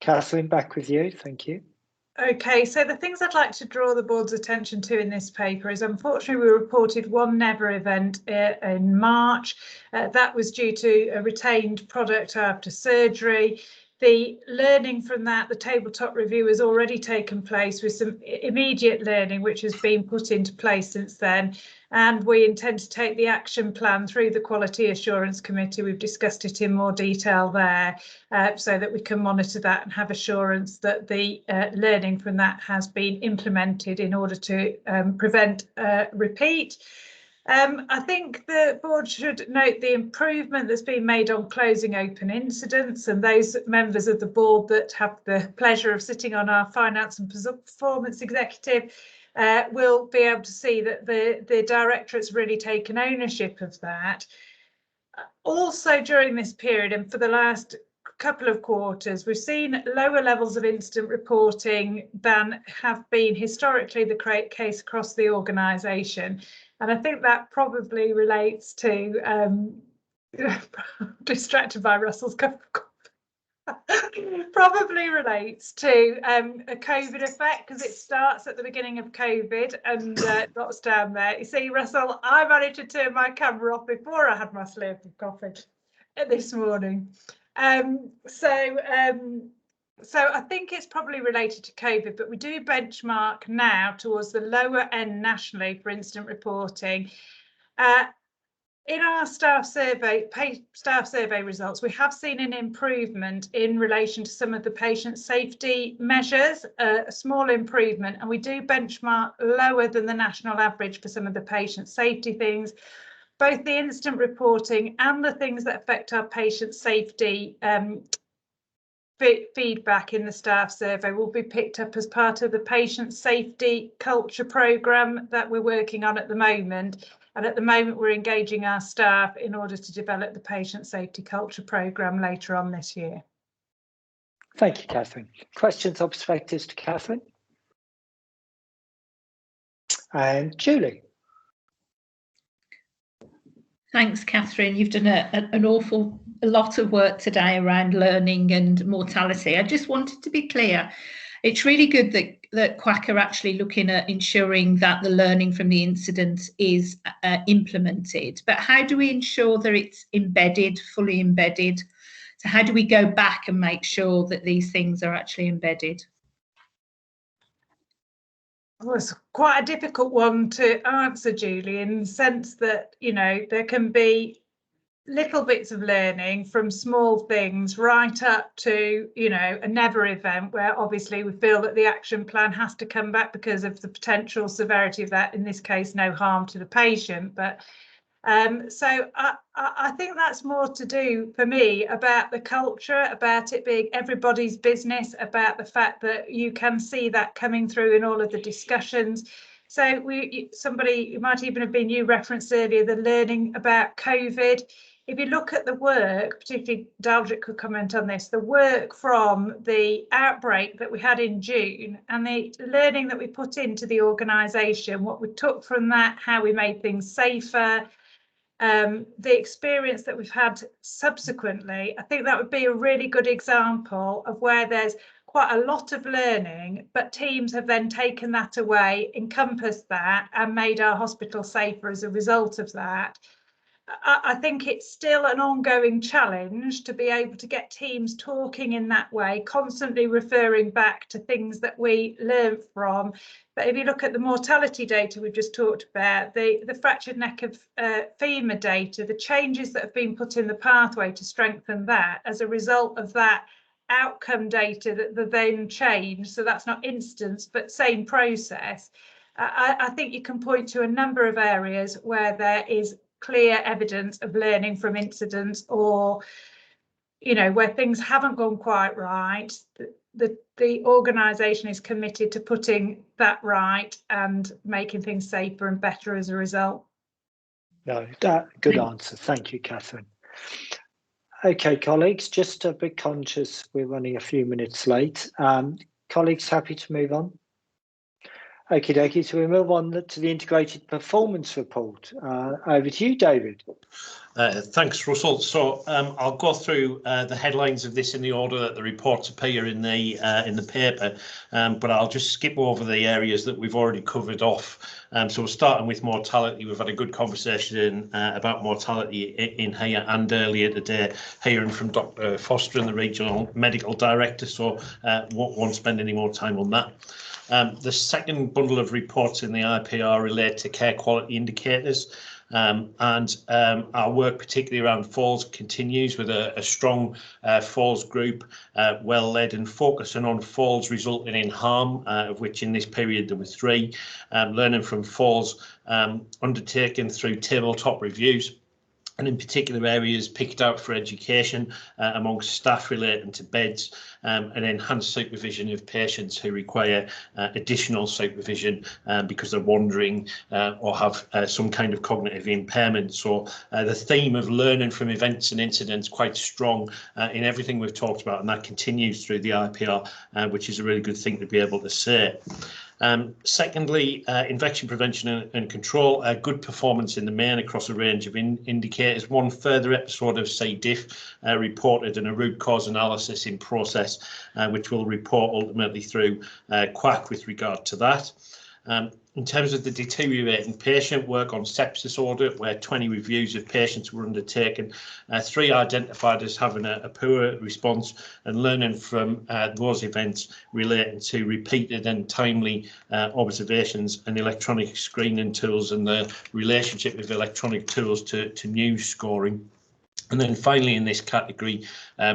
Catherine, back with you. Thank you. Okay, so the things I'd like to draw the board's attention to in this paper is, unfortunately, we reported one never event in March. That was due to a retained product after surgery. The learning from that, the tabletop review has already taken place with some immediate learning, which has been put into place since then. And we intend to take the action plan through the Quality Assurance Committee. We've discussed it in more detail there, so that we can monitor that and have assurance that the learning from that has been implemented in order to prevent repeat. I think the board should note the improvement that's been made on closing open incidents, and those members of the board that have the pleasure of sitting on our finance and performance executive will be able to see that the directorate's really taken ownership of that. Also, during this period and for the last couple of quarters, we've seen lower levels of incident reporting than have been historically the case across the organisation. And I think that probably relates to distracted by Russell's cup of coffee. Probably relates to a COVID effect, because it starts at the beginning of COVID and drops down there. You see, Russell, I managed to turn my camera off before I had my slurp of coffee this morning. So I think it's probably related to COVID, but we do benchmark now towards the lower end nationally for incident reporting. In our staff survey results, we have seen an improvement in relation to some of the patient safety measures, a small improvement, and we do benchmark lower than the national average for some of the patient safety things. Both the incident reporting and the things that affect our patient safety feedback in the staff survey will be picked up as part of the patient safety culture programme that we're working on at the moment. And at the moment, we're engaging our staff in order to develop the patient safety culture programme later on this year. Thank you, Catherine. Questions or perspectives to Catherine? And Julie. Thanks, Catherine. You've done an awful lot of work today around learning and mortality. I just wanted to be clear. It's really good that QAC are actually looking at ensuring that the learning from the incidents is implemented. But how do we ensure that it's embedded, fully embedded? So how do we go back and make sure that these things are actually embedded? Well, it's quite a difficult one to answer, Julie, in the sense that, you know, there can be little bits of learning from small things right up to, you know, a never event where obviously we feel that the action plan has to come back because of the potential severity of that, in this case, no harm to the patient. But so I think that's more to do for me about the culture, about it being everybody's business, about the fact that you can see that coming through in all of the discussions. So somebody, it might even have been you referenced earlier, the learning about COVID. If you look at the work, particularly Dalgett could comment on this, the work from the outbreak that we had in June and the learning that we put into the organisation, what we took from that, how we made things safer, the experience that we've had subsequently, I think that would be a really good example of where there's quite a lot of learning, but teams have then taken that away, encompassed that and made our hospital safer as a result of that. I think it's still an ongoing challenge to be able to get teams talking in that way, constantly referring back to things that we learned from. But if you look at the mortality data we've just talked about, the fractured neck of femur data, the changes that have been put in the pathway to strengthen that as a result of that outcome data that then changed. So that's not instance, but same process. I think you can point to a number of areas where there is clear evidence of learning from incidents, or, you know, where things haven't gone quite right. The organisation is committed to putting that right and making things safer and better as a result. No, good answer. Thank you, Catherine. Okay, colleagues, just a bit conscious we're running a few minutes late. Colleagues, happy to move on? Okie dokie, so we move on to the integrated performance report. Over to you, David. Thanks, Russell. So I'll go through the headlines of this in the order that the reports appear in the paper, but I'll just skip over the areas that we've already covered off. So we're starting with mortality. We've had a good conversation about mortality in here and earlier today, hearing from Dr. Foster and the Regional Medical Director, so won't spend any more time on that. The second bundle of reports in the IPR relate to care quality indicators, and our work particularly around falls continues with a strong falls group, well led and focusing on falls resulting in harm, of which in this period there were 3, learning from falls undertaken through tabletop reviews, and in particular areas picked out for education amongst staff relating to beds, and enhanced supervision of patients who require additional supervision because they're wandering or have some kind of cognitive impairment. So the theme of learning from events and incidents quite strong in everything we've talked about, and that continues through the IPR, which is a really good thing to be able to say. Secondly, infection prevention and control, good performance in the main across a range of indicators. One further episode of C. diff reported and a root cause analysis in process, which we'll report ultimately through QAC with regard to that. In terms of the deteriorating patient, work on sepsis audit, where 20 reviews of patients were undertaken, 3 identified as having a poor response, and learning from those events relating to repeated and timely observations and electronic screening tools and the relationship of electronic tools to news scoring. And then finally in this category,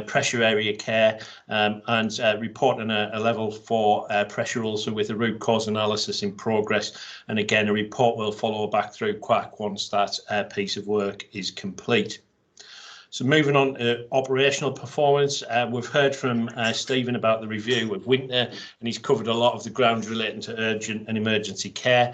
pressure area care and reporting a level 4 pressure ulcer with a root cause analysis in progress. And again, a report will follow back through QAC once that piece of work is complete. So moving on to operational performance, we've heard from Stephen about the review of winter, and he's covered a lot of the ground relating to urgent and emergency care.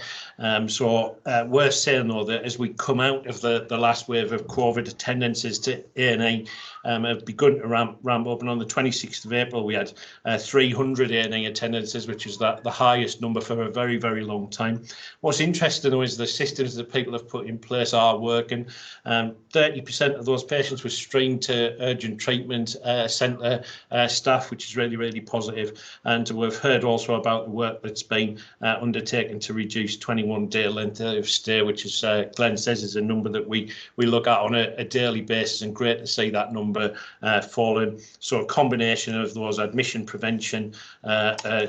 So worth saying though that as we come out of the last wave of COVID, attendances to A&E have begun to ramp up, and on the 26th of April we had 300 A&E attendances, which is the highest number for a very, very long time. What's interesting though is the systems that people have put in place are working. 30% of those patients were streamed to urgent treatment centre staff, which is really, really positive. And we've heard also about the work that's been undertaken to reduce 21-day length of stay, which, as Glenn says, is a number that we look at on a daily basis, and great to see that number falling. So a combination of those admission prevention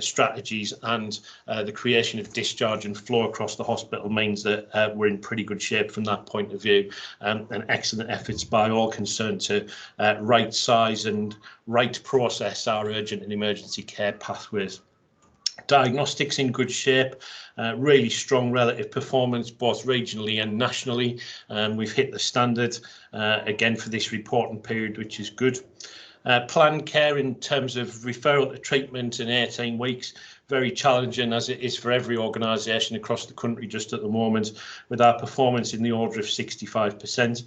strategies and the creation of discharge and flow across the hospital means that we're in pretty good shape from that point of view, and excellent efforts by all concerned to right size and right process our urgent and emergency care pathways. Diagnostics in good shape, really strong relative performance both regionally and nationally. We've hit the standard again for this reporting period, which is good. Planned care in terms of referral to treatment in 18 weeks, very challenging as it is for every organisation across the country just at the moment, with our performance in the order of 65%.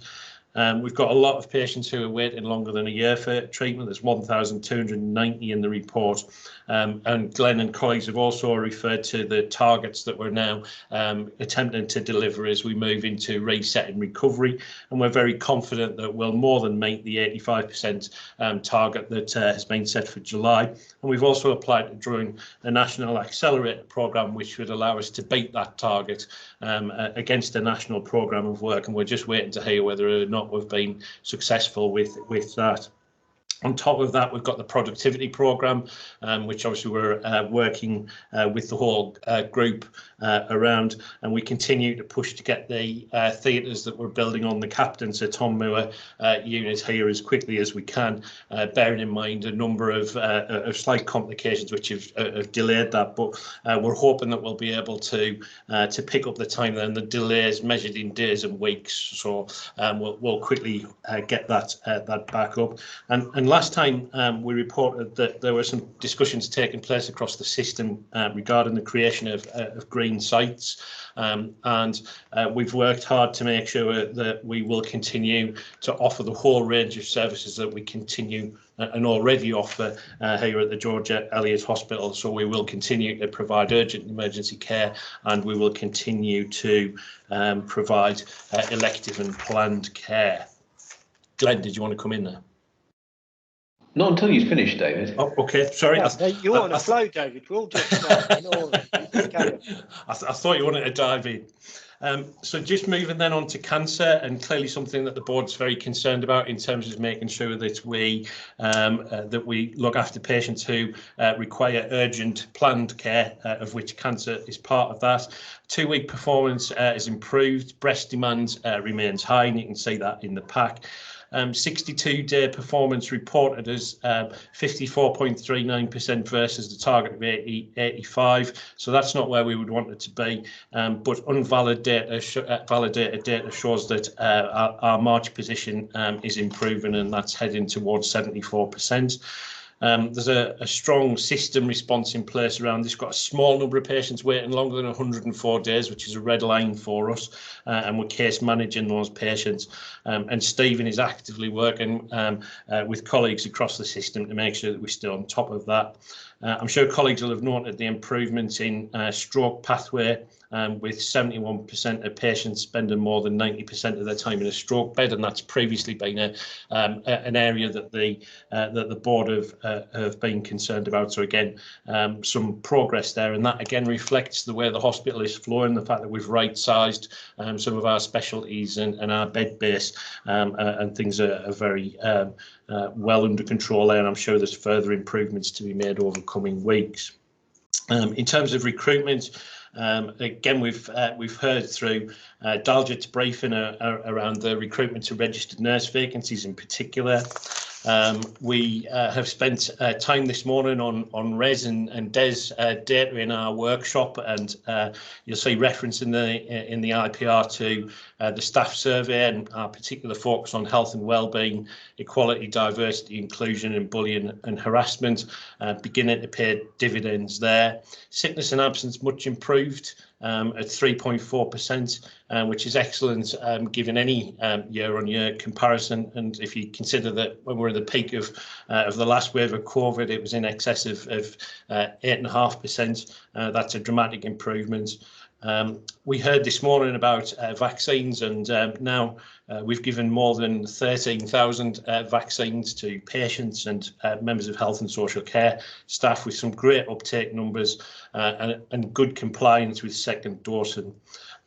We've got a lot of patients who are waiting longer than a year for treatment. There's 1,290 in the report. And Glenn and colleagues have also referred to the targets that we're now attempting to deliver as we move into reset and recovery. And we're very confident that we'll more than meet the 85% target that has been set for July. And we've also applied to join a national accelerator programme, which would allow us to beat that target against a national programme of work. And we're just waiting to hear whether or not we've been successful with that. On top of that, we've got the productivity programme, which obviously we're working with the whole group around, and we continue to push to get the theatres that we're building on the Captain Sir Tom Moore unit here as quickly as we can, bearing in mind a number of slight complications which have delayed that, but we're hoping that we'll be able to pick up the time then. The delays measured in days and weeks, so we'll quickly get that back up. And last time we reported that there were some discussions taking place across the system regarding the creation of green sites, and we've worked hard to make sure that we will continue to offer the whole range of services that we continue and already offer here at the George Eliot Hospital. So we will continue to provide urgent and emergency care, and we will continue to provide elective and planned care. Glenn, did you want to come in there? Not until you've finished, David. Oh, okay. Sorry. Yeah, you're on a flow, David. We'll just ignore it. I thought you wanted to dive in. So just moving then on to cancer, and clearly something that the board's very concerned about in terms of making sure that we look after patients who require urgent planned care, of which cancer is part of that. 2-week performance is improved. Breast demand remains high, and you can see that in the pack. 62-day performance reported as 54.39% versus the target of 85. So that's not where we would want it to be. But validated data shows that our March position is improving, and that's heading towards 74%. There's a strong system response in place around this. Got a small number of patients waiting longer than 104 days, which is a red line for us, and we're case managing those patients. And Stephen is actively working with colleagues across the system to make sure that we stay on top of that. I'm sure colleagues will have noted the improvements in stroke pathway, with 71% of patients spending more than 90% of their time in a stroke bed, and that's previously been an area that the board have been concerned about. So again, some progress there, and that again reflects the way the hospital is flowing, the fact that we've right-sized some of our specialties and our bed base, and things are very well under control there, and I'm sure there's further improvements to be made over coming weeks. In terms of recruitment, again, we've heard through Daljit's briefing around the recruitment to registered nurse vacancies in particular. We have spent time this morning on Res and Des data in our workshop, and you'll see reference in the IPR to the staff survey and our particular focus on health and wellbeing, equality, diversity, inclusion, and bullying and harassment, beginning to pay dividends there. Sickness and absence much improved at 3.4%, which is excellent given any year-on-year comparison. And if you consider that when we're at the peak of the last wave of COVID, it was in excess of 8.5%. That's a dramatic improvement. We heard this morning about vaccines, and now we've given more than 13,000 vaccines to patients and members of health and social care staff, with some great uptake numbers and good compliance with second dosing.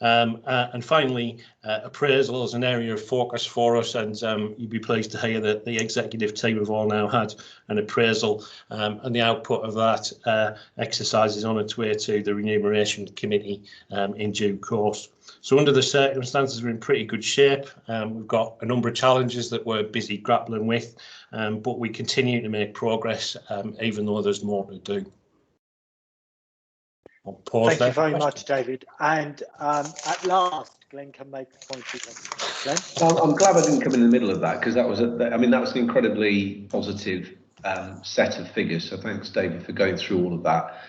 And finally, appraisal is an area of focus for us, and you'd be pleased to hear that the executive team have all now had an appraisal, and the output of that exercise is on its way to the remuneration committee in due course. So under the circumstances, we're in pretty good shape. We've got a number of challenges that we're busy grappling with, but we continue to make progress, even though there's more to do. Thank you very much, David. And at last, Glenn can make the point. Glenn? Well, I'm glad I didn't come in the middle of that, because that was that was an incredibly positive set of figures. So thanks, David, for going through all of that.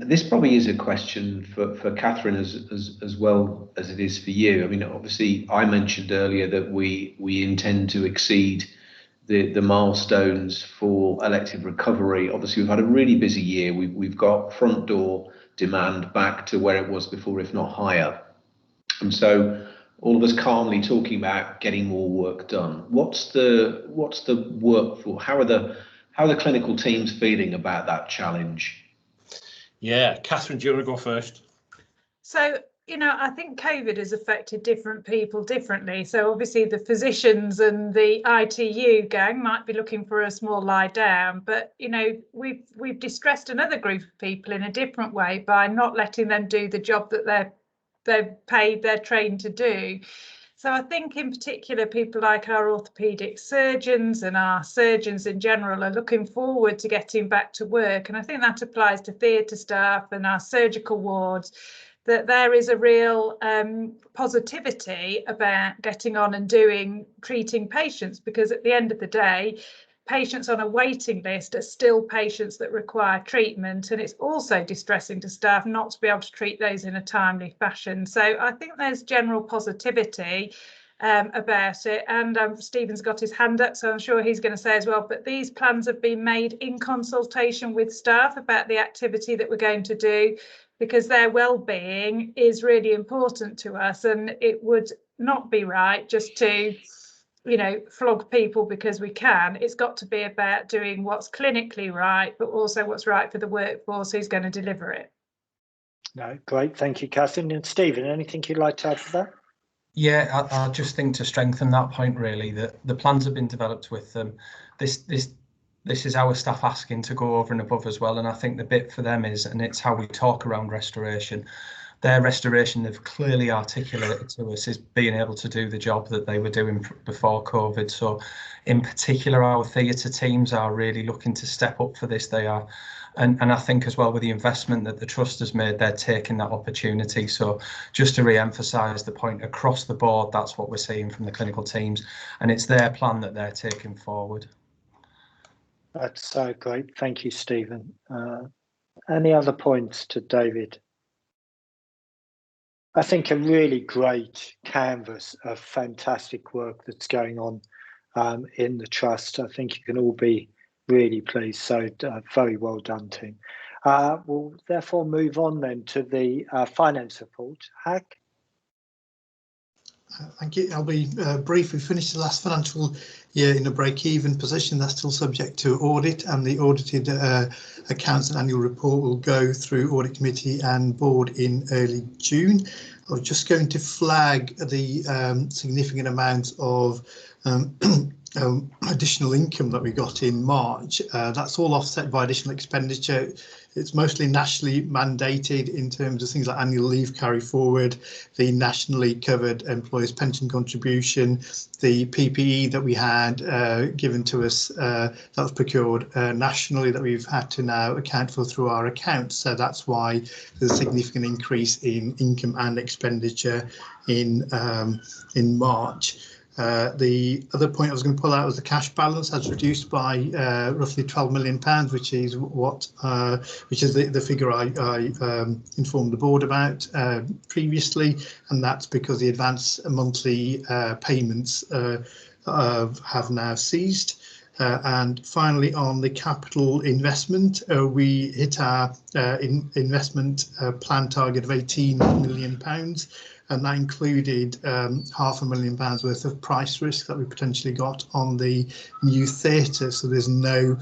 This probably is a question for Catherine as well as it is for you. I mean, obviously, I mentioned earlier that we intend to exceed the milestones for elective recovery. Obviously, we've had a really busy year. We've got front door demand back to where it was before, if not higher. And so all of us calmly talking about getting more work done. What's the work for? How are the clinical teams feeling about that challenge? Yeah, Catherine, do you want to go first? So, I think COVID has affected different people differently. So obviously the physicians and the ITU gang might be looking for a small lie down, but we've distressed another group of people in a different way by not letting them do the job that they're trained to do. So I think in particular, people like our orthopaedic surgeons and our surgeons in general are looking forward to getting back to work. And I think that applies to theatre staff and our surgical wards, that there is a real positivity about getting on and treating patients, because at the end of the day, patients on a waiting list are still patients that require treatment, and it's also distressing to staff not to be able to treat those in a timely fashion. So I think there's general positivity about it, and Stephen's got his hand up, so I'm sure he's going to say as well, but these plans have been made in consultation with staff about the activity that we're going to do, because their well-being is really important to us, and it would not be right just to flog people because we can. It's got to be about doing what's clinically right, but also what's right for the workforce who's going to deliver it. No, great, thank you, Catherine. And Stephen, anything you'd like to add to that? Yeah, I just think to strengthen that point, really, that the plans have been developed with them. This is our staff asking to go over and above as well, and I think the bit for them is, and it's how we talk around restoration, their restoration they've clearly articulated to us is being able to do the job that they were doing before COVID. So in particular, our theatre teams are really looking to step up for this. They are, and I think as well with the investment that the trust has made, they're taking that opportunity. So just to re-emphasise the point, across the board, that's what we're seeing from the clinical teams, and it's their plan that they're taking forward. That's so great. Thank you, Stephen. Any other points to David? I think a really great canvas of fantastic work that's going on in the trust. I think you can all be really pleased. So very well done, team. We'll therefore move on then to the finance report. Hack. Thank you. I'll be brief. We finished the last financial year in a break-even position. That's still subject to audit, and the audited accounts and annual report will go through audit committee and board in early June. I was just going to flag the significant amounts of additional income that we got in March. That's all offset by additional expenditure. It's mostly nationally mandated in terms of things like annual leave carry forward, the nationally covered employers pension contribution, the PPE that we had given to us that was procured nationally that we've had to now account for through our accounts. So that's why there's a significant increase in income and expenditure in March. The other point I was going to pull out was the cash balance has reduced by roughly £12 million, which is the figure I informed the board about previously, and that's because the advance monthly payments have now ceased. And finally, on the capital investment, we hit our investment plan target of £18 million. And that included £500,000 worth of price risk that we potentially got on the new theatre. So there's no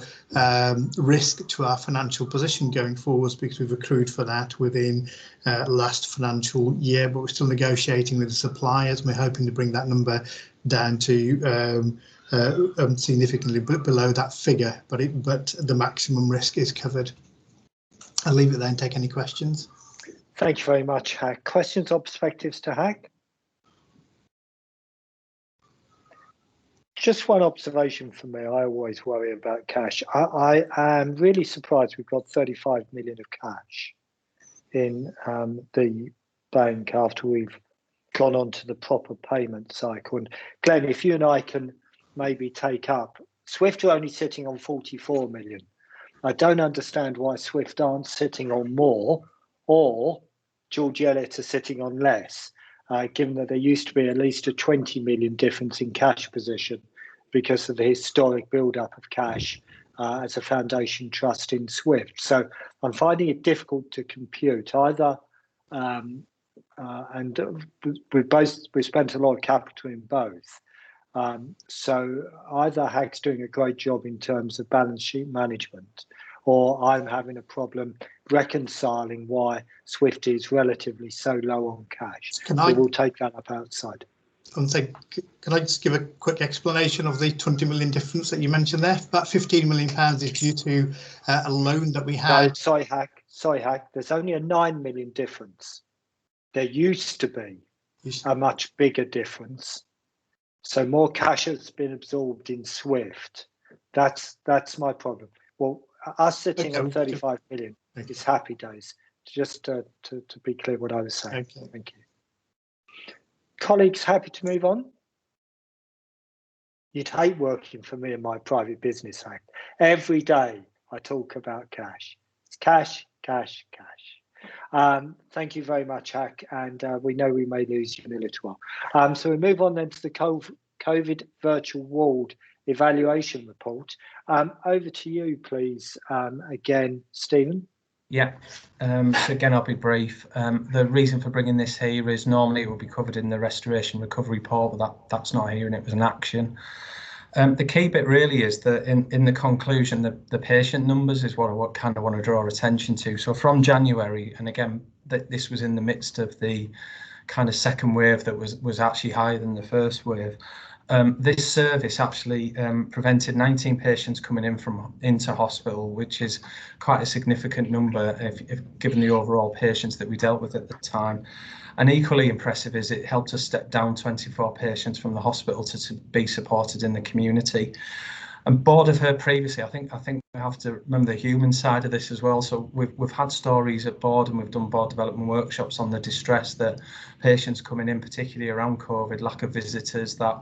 risk to our financial position going forwards because we've accrued for that within last financial year. But we're still negotiating with the suppliers. We're hoping to bring that number down to significantly below that figure. But the maximum risk is covered. I'll leave it there and take any questions. Thank you very much, Hack. Questions or perspectives to Hack? Just one observation for me. I always worry about cash. I am really surprised we've got 35 million of cash in the bank after we've gone on to the proper payment cycle. And Glenn, if you and I can maybe take up, Swift are only sitting on 44 million. I don't understand why Swift aren't sitting on more, or George Eliot are sitting on less, given that there used to be at least a 20 million difference in cash position because of the historic build-up of cash as a foundation trust in Swift. So I'm finding it difficult to compute either, and we spent a lot of capital in both. So either Hack's doing a great job in terms of balance sheet management, or I'm having a problem reconciling why Swift is relatively so low on cash. We'll take that up outside. Can I just give a quick explanation of the 20 million difference that you mentioned there? About £15 million is due to a loan that we had. No, sorry, Hack. There's only a 9 million difference. There used to be a much bigger difference. So more cash has been absorbed in Swift. That's my problem. Well, us sitting on 35 million is happy days. Just to be clear what I was saying. Okay. Thank you. Colleagues, happy to move on? You'd hate working for me in my private business act. Every day I talk about cash. It's cash, cash, cash. Thank you very much, Hack. And we know we may lose you in a little while. So we move on then to the COVID virtual ward evaluation report. Over to you, please. Again, Stephen. Yeah, so again, I'll be brief. The reason for bringing this here is normally it will be covered in the restoration recovery report, but that's not here and it was an action. The key bit really is that in the conclusion, the patient numbers is what I kind of want to draw attention to. So from January, and again, this was in the midst of the kind of second wave that was actually higher than the first wave. This service actually prevented 19 patients coming into hospital, which is quite a significant number if given the overall patients that we dealt with at the time. And equally impressive is it helped us step down 24 patients from the hospital to be supported in the community. And board have heard previously, I think we have to remember the human side of this as well. So we've had stories at board and we've done board development workshops on the distress that patients coming in, particularly around COVID, lack of visitors, that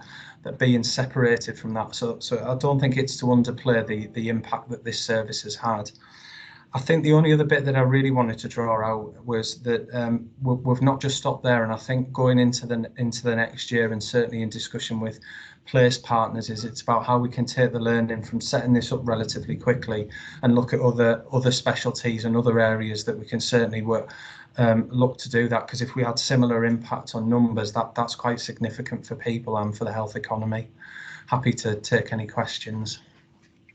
being separated from that. So I don't think it's to underplay the impact that this service has had. I think the only other bit that I really wanted to draw out was that we've not just stopped there, and I think going into the next year, and certainly in discussion with place partners, it's about how we can take the learning from setting this up relatively quickly and look at other specialties and other areas that we can certainly work. Look to do that, because if we had similar impact on numbers, that's quite significant for people and for the health economy. Happy to take any questions.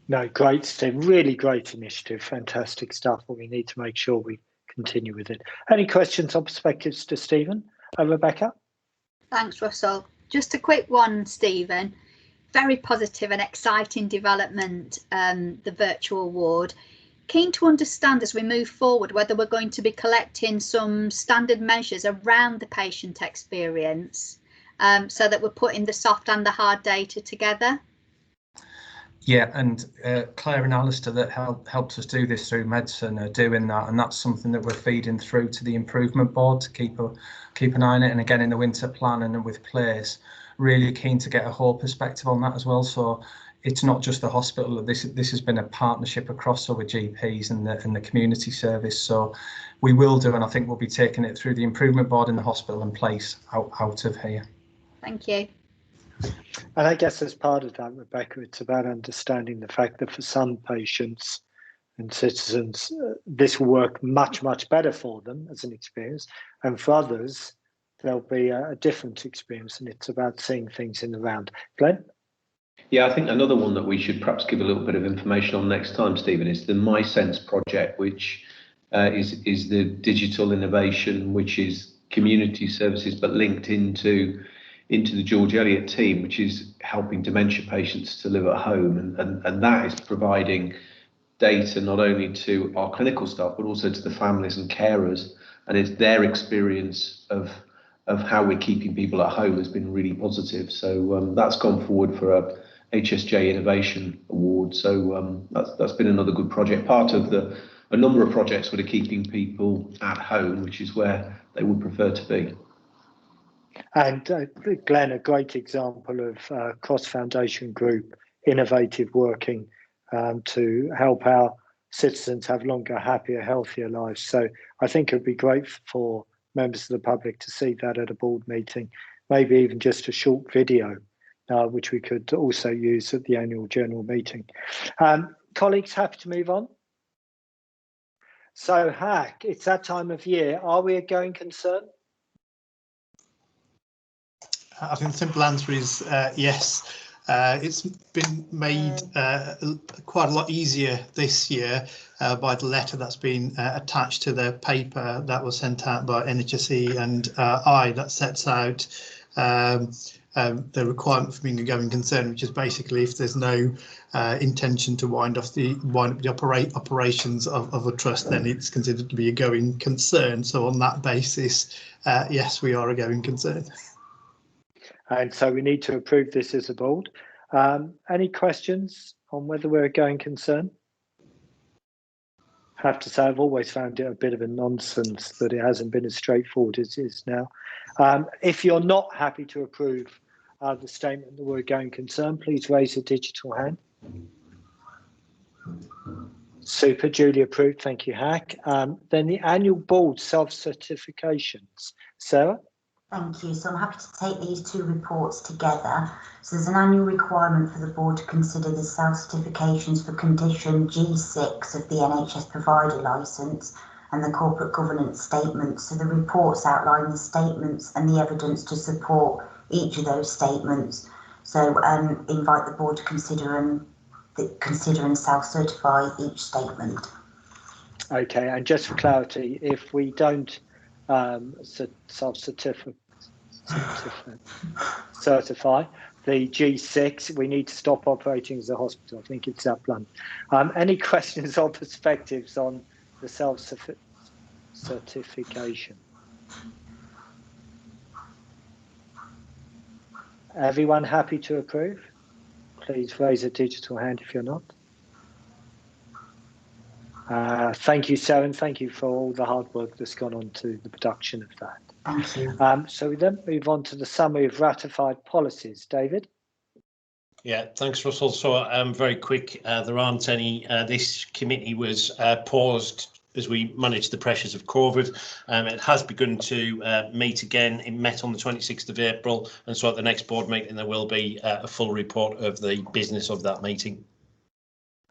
No, great, Steve. Really great initiative. Fantastic stuff. But we need to make sure we continue with it. Any questions or perspectives to Stephen? Rebecca? Thanks, Russell. Just a quick one, Stephen. Very positive and exciting development, the virtual ward. Keen to understand as we move forward whether we're going to be collecting some standard measures around the patient experience, so that we're putting the soft and the hard data together. Yeah, and Claire and Alistair that helped us do this through medicine are doing that, and that's something that we're feeding through to the improvement board to keep an eye on it. And again, in the winter plan and with place, really keen to get a whole perspective on that as well. So it's not just the hospital. This has been a partnership across our GPs and the community service. So we will do, and I think we'll be taking it through the improvement board in the hospital and place out of here. Thank you. And I guess as part of that, Rebecca, it's about understanding the fact that for some patients and citizens, this will work much, much better for them as an experience. And for others, there'll be a different experience, and it's about seeing things in the round. Glenn? Yeah, I think another one that we should perhaps give a little bit of information on next time, Stephen, is the My Sense project, which is the digital innovation, which is community services, but linked into the George Eliot team, which is helping dementia patients to live at home. And that is providing data not only to our clinical staff, but also to the families and carers. And it's their experience of how we're keeping people at home has been really positive. So that's gone forward for a HSJ Innovation Award. So that's been another good project, part of a number of projects that are keeping people at home, which is where they would prefer to be. And Glenn, a great example of cross-foundation group, innovative working to help our citizens have longer, happier, healthier lives. So I think it would be great for members of the public to see that at a board meeting, maybe even just a short video, which we could also use at the annual general meeting. Colleagues, happy to move on? So, Hack, it's that time of year. Are we a going concern? I think the simple answer is yes. It's been made quite a lot easier this year by the letter that's been attached to the paper that was sent out by NHSE and I, that sets out the requirement for being a going concern, which is basically if there's no intention to wind up the operations of a trust, then it's considered to be a going concern. So on that basis, yes, we are a going concern. And so we need to approve this as a board. Any questions on whether we're a going concern? I have to say, I've always found it a bit of a nonsense that it hasn't been as straightforward as it is now. If you're not happy to approve the statement that we're a going concern, please raise a digital hand. Super, duly approved. Thank you, Hack. Then the annual board self-certifications. Sarah? Thank you. So I'm happy to take these two reports together. So there's an annual requirement for the board to consider the self-certifications for condition G6 of the NHS provider licence and the corporate governance statements. So the reports outline the statements and the evidence to support each of those statements. So invite the board to consider and self-certify each statement. Okay, and just for clarity, if we don't self-certify the G6, we need to stop operating as a hospital. I think it's that blunt. Any questions or perspectives on the self-certification? Everyone happy to approve? Please raise a digital hand if you're not. Thank you, Sarah, and thank you for all the hard work that's gone on to the production of that. Thank you. So we then move on to the summary of ratified policies. David? Yeah, thanks, Russell. So very quick, there aren't any, this committee was paused as we managed the pressures of COVID. It has begun to meet again. It met on the 26th of April, and so at the next board meeting there will be a full report of the business of that meeting.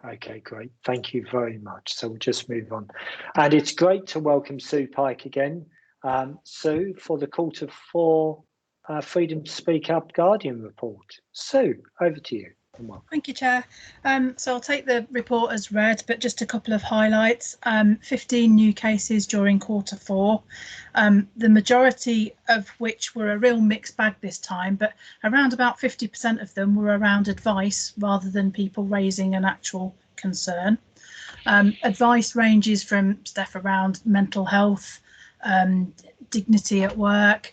Okay, great. Thank you very much. So we'll just move on. And it's great to welcome Sue Pike again. Sue, for the Q4 Freedom to Speak Up Guardian report. Sue, over to you. Thank you, Chair. So I'll take the report as read, but just a couple of highlights. 15 new cases during Q4, the majority of which were a real mixed bag this time, but around about 50% of them were around advice rather than people raising an actual concern. Advice ranges from stuff around mental health, dignity at work,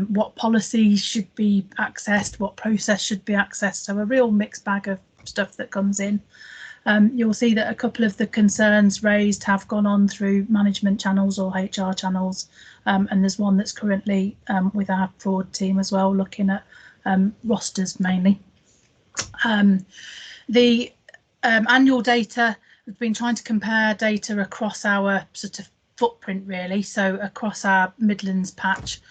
what policies should be accessed, what process should be accessed. So a real mixed bag of stuff that comes in. You'll see that a couple of the concerns raised have gone on through management channels or HR channels, and there's one that's currently with our fraud team as well, looking at rosters mainly. The annual data, we've been trying to compare data across our sort of footprint really, so across our Midlands patch.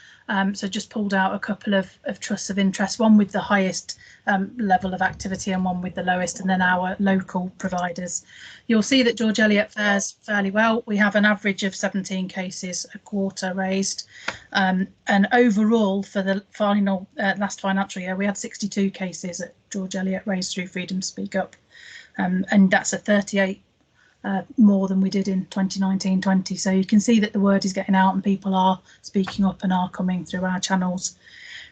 So just pulled out a couple of trusts of interest, one with the highest level of activity and one with the lowest, and then our local providers. You'll see that George Eliot fares fairly well. We have an average of 17 cases a quarter raised, and overall for the final last financial year we had 62 cases at George Eliot raised through Freedom to Speak Up, and that's a 38 more than we did in 2019-20. So you can see that the word is getting out and people are speaking up and are coming through our channels.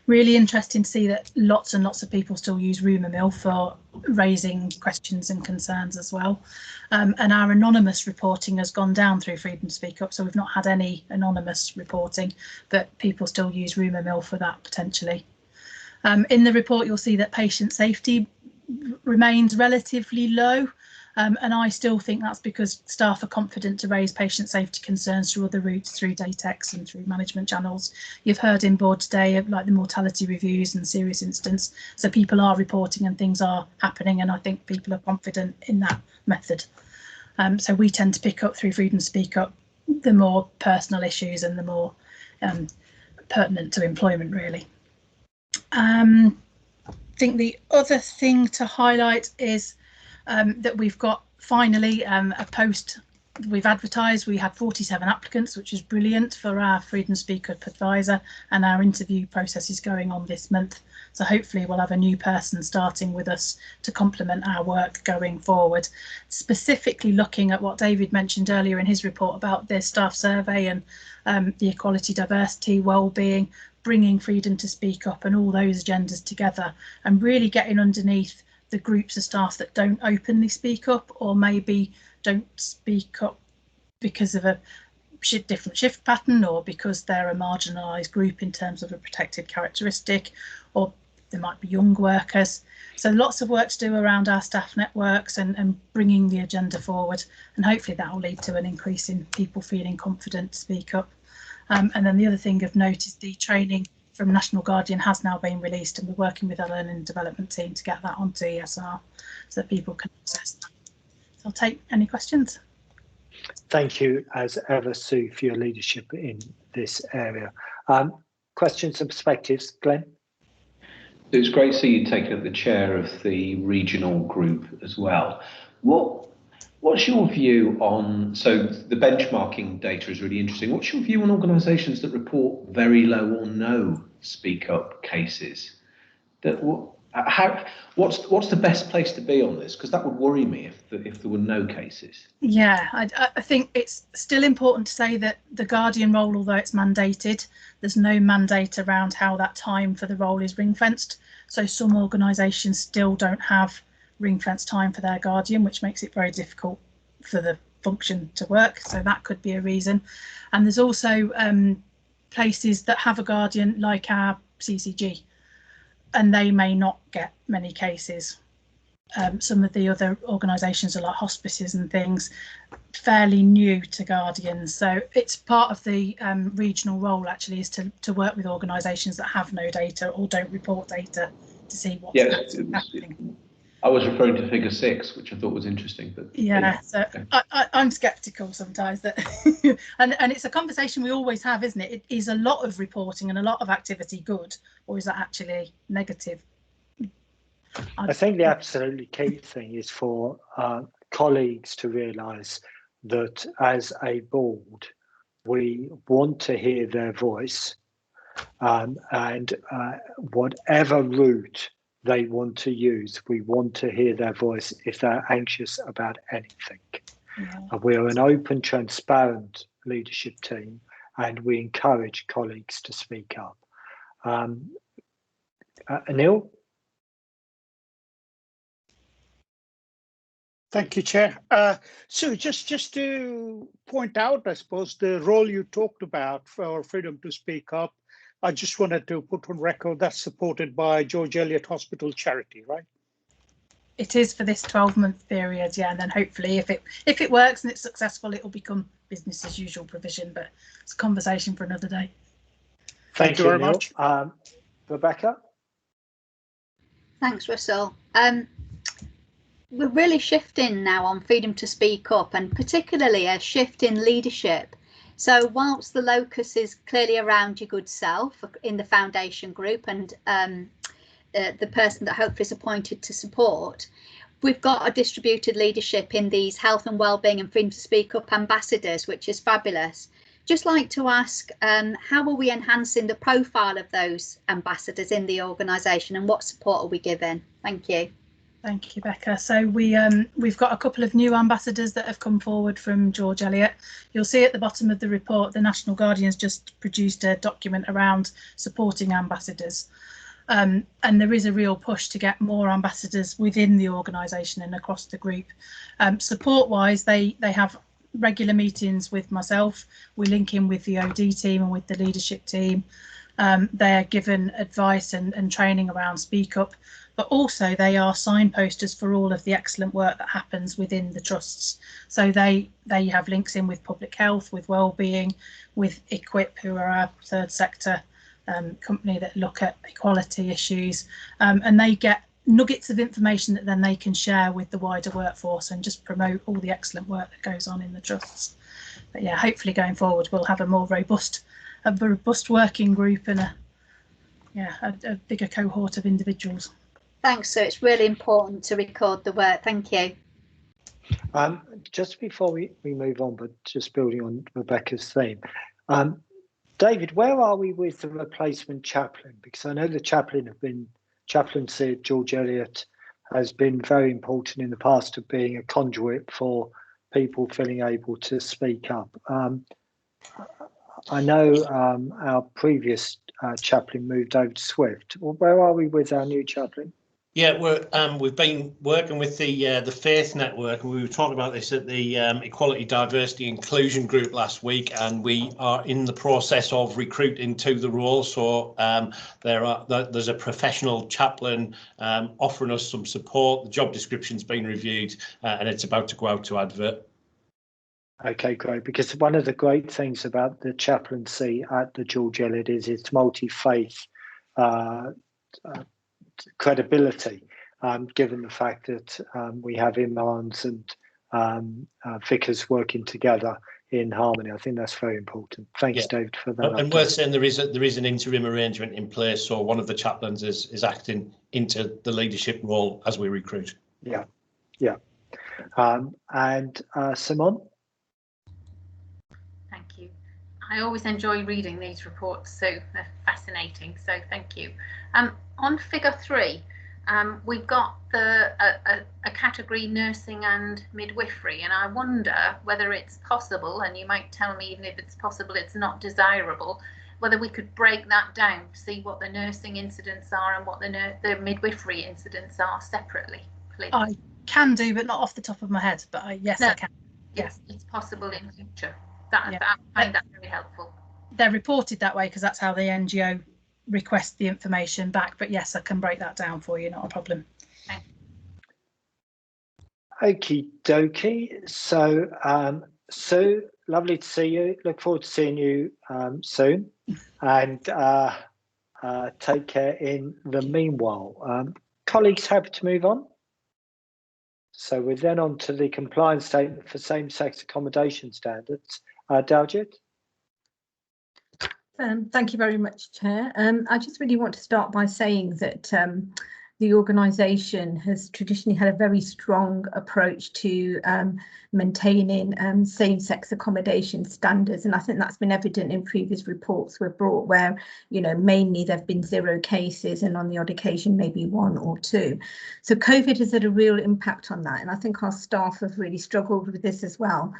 Really interesting to see that lots and lots of people still use rumour mill for raising questions and concerns as well. And our anonymous reporting has gone down through Freedom to Speak Up, so we've not had any anonymous reporting, but people still use rumour mill for that potentially. In the report you'll see that patient safety remains relatively low. And I still think that's because staff are confident to raise patient safety concerns through other routes, through Datex and through management channels. You've heard in board today of like the mortality reviews and serious incidents. So people are reporting and things are happening, and I think people are confident in that method. So we tend to pick up through Freedom to Speak Up the more personal issues and the more pertinent to employment really. I think the other thing to highlight is that we've got finally a post we've advertised. We had 47 applicants, which is brilliant for our Freedom to Speak Up advisor, and our interview process is going on this month. So hopefully we'll have a new person starting with us to complement our work going forward. Specifically looking at what David mentioned earlier in his report about the staff survey and the equality, diversity, well-being, bringing Freedom to Speak Up and all those agendas together and really getting underneath the groups of staff that don't openly speak up, or maybe don't speak up because of a different shift pattern, or because they're a marginalised group in terms of a protected characteristic, or they might be young workers. So lots of work to do around our staff networks and bringing the agenda forward, and hopefully that will lead to an increase in people feeling confident to speak up. And then the other thing of note is the training from National Guardian has now been released, and we're working with our learning and development team to get that onto ESR so that people can access that. So I'll take any questions. Thank you as ever, Sue, for your leadership in this area. Questions and perspectives, Glenn? It's great to see you taking up the chair of the regional group as well. What's your view on, so the benchmarking data is really interesting. What's your view on organisations that report very low or no speak up cases? What's the best place to be on this? Because that would worry me if there were no cases. Yeah, I think it's still important to say that the Guardian role, although it's mandated, there's no mandate around how that time for the role is ring fenced. So some organisations still don't have ring-fence time for their Guardian, which makes it very difficult for the function to work. So that could be a reason. And there's also places that have a Guardian like our CCG, and they may not get many cases. Some of the other organisations are like hospices and things, fairly new to Guardians. So it's part of the regional role actually is to work with organisations that have no data or don't report data to to see what's happening. I was referring to figure 6, which I thought was interesting. But yeah, so I'm sceptical sometimes that, and it's a conversation we always have, isn't it? It is a lot of reporting and a lot of activity good, or is that actually negative? I think the absolutely key thing is for colleagues to realise that as a board, we want to hear their voice, and whatever route they want to use, we want to hear their voice if they're anxious about anything. Yeah. We are an open, transparent leadership team, and we encourage colleagues to speak up. Anil? Thank you, Chair. So just to point out, I suppose, the role you talked about for freedom to speak up, I just wanted to put on record that's supported by George Eliot Hospital Charity, right? It is for this 12-month period, yeah, and then hopefully if it works and it's successful, it will become business as usual provision, but it's a conversation for another day. Thank you very much. Rebecca? Thanks, Russell. We're really shifting now on freedom to speak up, and particularly a shift in leadership. So whilst the locus is clearly around your good self in the foundation group and the person that hopefully is appointed to support, we've got a distributed leadership in these health and wellbeing and freedom to speak up ambassadors, which is fabulous. Just like to ask, how are we enhancing the profile of those ambassadors in the organisation, and what support are we giving? Thank you. Thank you, Becca. So we've got a couple of new ambassadors that have come forward from George Eliot. You'll see at the bottom of the report, the National Guardian's just produced a document around supporting ambassadors. And there is a real push to get more ambassadors within the organisation and across the group. Support-wise, they have regular meetings with myself. We link in with the OD team and with the leadership team. They're given advice and training around Speak Up, but also they are signposters for all of the excellent work that happens within the trusts. So they have links in with public health, with wellbeing, with Equip, who are our third sector company that look at equality issues, and they get nuggets of information that then they can share with the wider workforce and just promote all the excellent work that goes on in the trusts. But yeah, hopefully going forward we'll have a more robust working group and a bigger cohort of individuals. Thanks. So it's really important to record the work. Thank you. Just before we move on, but just building on Rebecca's theme, David, where are we with the replacement chaplain? Because I know the chaplaincy at George Eliot has been very important in the past of being a conduit for people feeling able to speak up. I know our previous chaplain moved over to Swift. Well, where are we with our new chaplain? Yeah, we've been working with the Faith Network, and we were talking about this at the Equality, Diversity, Inclusion group last week, and we are in the process of recruiting to the role. So there's a professional chaplain offering us some support. The job description's been reviewed, and it's about to go out to advert. Okay, great. Because one of the great things about the chaplaincy at the George Eliot is its multi-faith credibility, given the fact that we have imams and vicars working together in harmony. I think that's very important. Thanks, David, for that. And worth saying, there is an interim arrangement in place, so one of the chaplains is acting into the leadership role as we recruit. Yeah. And Simone? Thank you. I always enjoy reading these reports, so they're fascinating, so thank you. On figure 3, we've got a category nursing and midwifery, and I wonder whether it's possible, and you might tell me even if it's possible it's not desirable, whether we could break that down, see what the nursing incidents are and what the midwifery incidents are separately, please. I can do, but not off the top of my head, but yes, I can. Yes, it's possible in future. I find that very helpful. They're reported that way because that's how the NGO requests the information back, but yes, I can break that down for you, not a problem. Okie dokie. So Sue, lovely to see you. Look forward to seeing you soon. And take care in the meanwhile. Colleagues, happy to move on? So we're then on to the compliance statement for same-sex accommodation standards. Daljit? Thank you very much, Chair. I just really want to start by saying that the organisation has traditionally had a very strong approach to maintaining same-sex accommodation standards, and I think that's been evident in previous reports we've brought where, you know, mainly there have been 0 cases and on the odd occasion maybe 1 or 2. So COVID has had a real impact on that, and I think our staff have really struggled with this as well,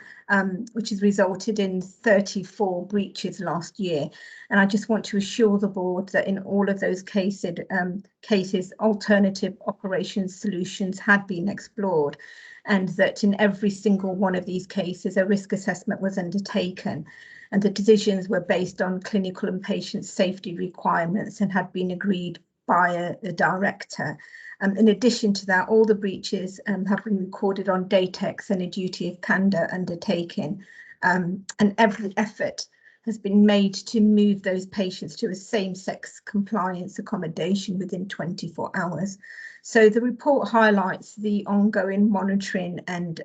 which has resulted in 34 breaches last year. And I just want to assure the board that in all of those cases, alternative operations solutions had been explored, and that in every single one of these cases a risk assessment was undertaken, and the decisions were based on clinical and patient safety requirements and had been agreed by a director. In addition to that, all the breaches have been recorded on DATEX and a duty of candour undertaken, and every effort has been made to move those patients to a same-sex compliance accommodation within 24 hours. So the report highlights the ongoing monitoring and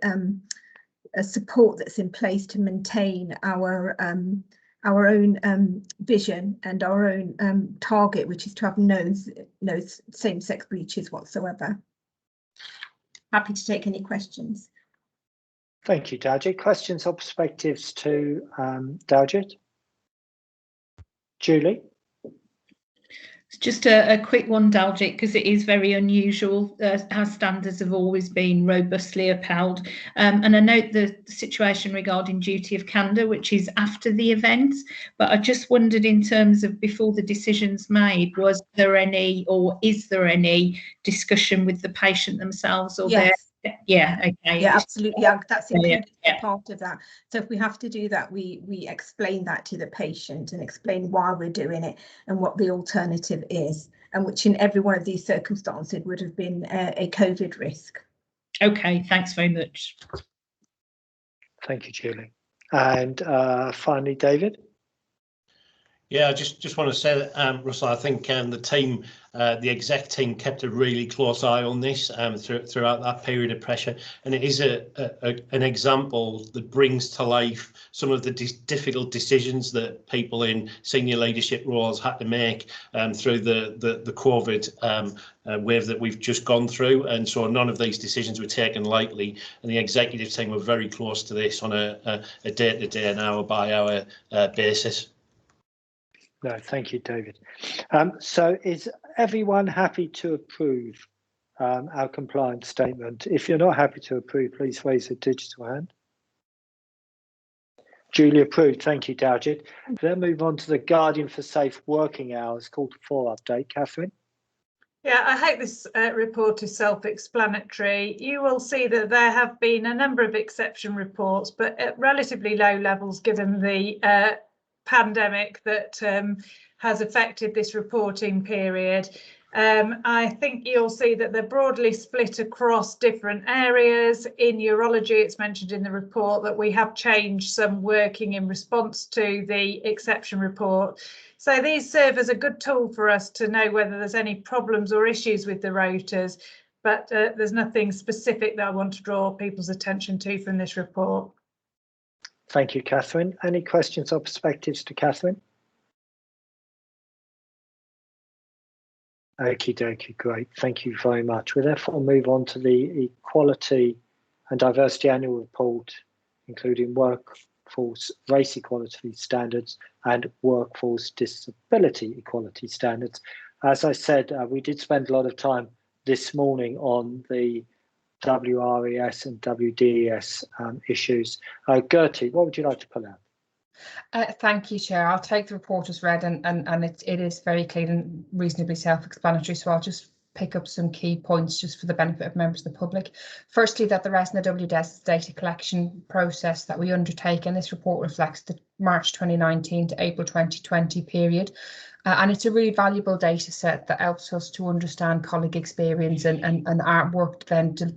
support that's in place to maintain our own vision and our own target, which is to have no same-sex breaches whatsoever. Happy to take any questions. Thank you, Daljit. Questions or perspectives to Daljit? Julie? Just a quick one, Daljit, because it is very unusual. Our standards have always been robustly upheld. And I note the situation regarding duty of candour, which is after the event. But I just wondered, in terms of before the decision's made, was there any, or is there any discussion with the patient themselves or yes. Yeah, okay. Yeah, absolutely. Yeah, that's included as part of that. So if we have to do that, we explain that to the patient and explain why we're doing it and what the alternative is, and which in every one of these circumstances would have been a COVID risk. Okay, thanks very much. Thank you, Julie. And finally, David? Yeah, I just want to say that, Russell, I think the team, the exec team, kept a really close eye on this throughout that period of pressure, and it is an example that brings to life some of the difficult decisions that people in senior leadership roles had to make through the COVID wave that we've just gone through, and so none of these decisions were taken lightly, and the executive team were very close to this on a day-to-day and hour-by-hour basis. No, thank you, David. So is everyone happy to approve our compliance statement? If you're not happy to approve, please raise a digital hand. Duly approved. Thank you, Daljit. Then move on to the Guardian for Safe Working Hours Call to 4 update. Catherine? Yeah, I hope this report is self-explanatory. You will see that there have been a number of exception reports, but at relatively low levels given the pandemic that has affected this reporting period. I think you'll see that they're broadly split across different areas. In urology, it's mentioned in the report that we have changed some working in response to the exception report. So these serve as a good tool for us to know whether there's any problems or issues with the rotas, but there's nothing specific that I want to draw people's attention to from this report. Thank you, Catherine. Any questions or perspectives to Catherine? Okie dokie, great. Thank you very much. We'll therefore move on to the Equality and Diversity Annual Report, including workforce race equality standards and workforce disability equality standards. As I said, we did spend a lot of time this morning on the WRES and WDES issues. Gertie, what would you like to pull out? Thank you, Chair. I'll take the report as read, and it is very clear and reasonably self-explanatory, so I'll just pick up some key points just for the benefit of members of the public. Firstly, that the RES and the WDES data collection process that we undertake, and this report reflects the March 2019 to April 2020 period. And it's a really valuable data set that helps us to understand colleague experience and our work then to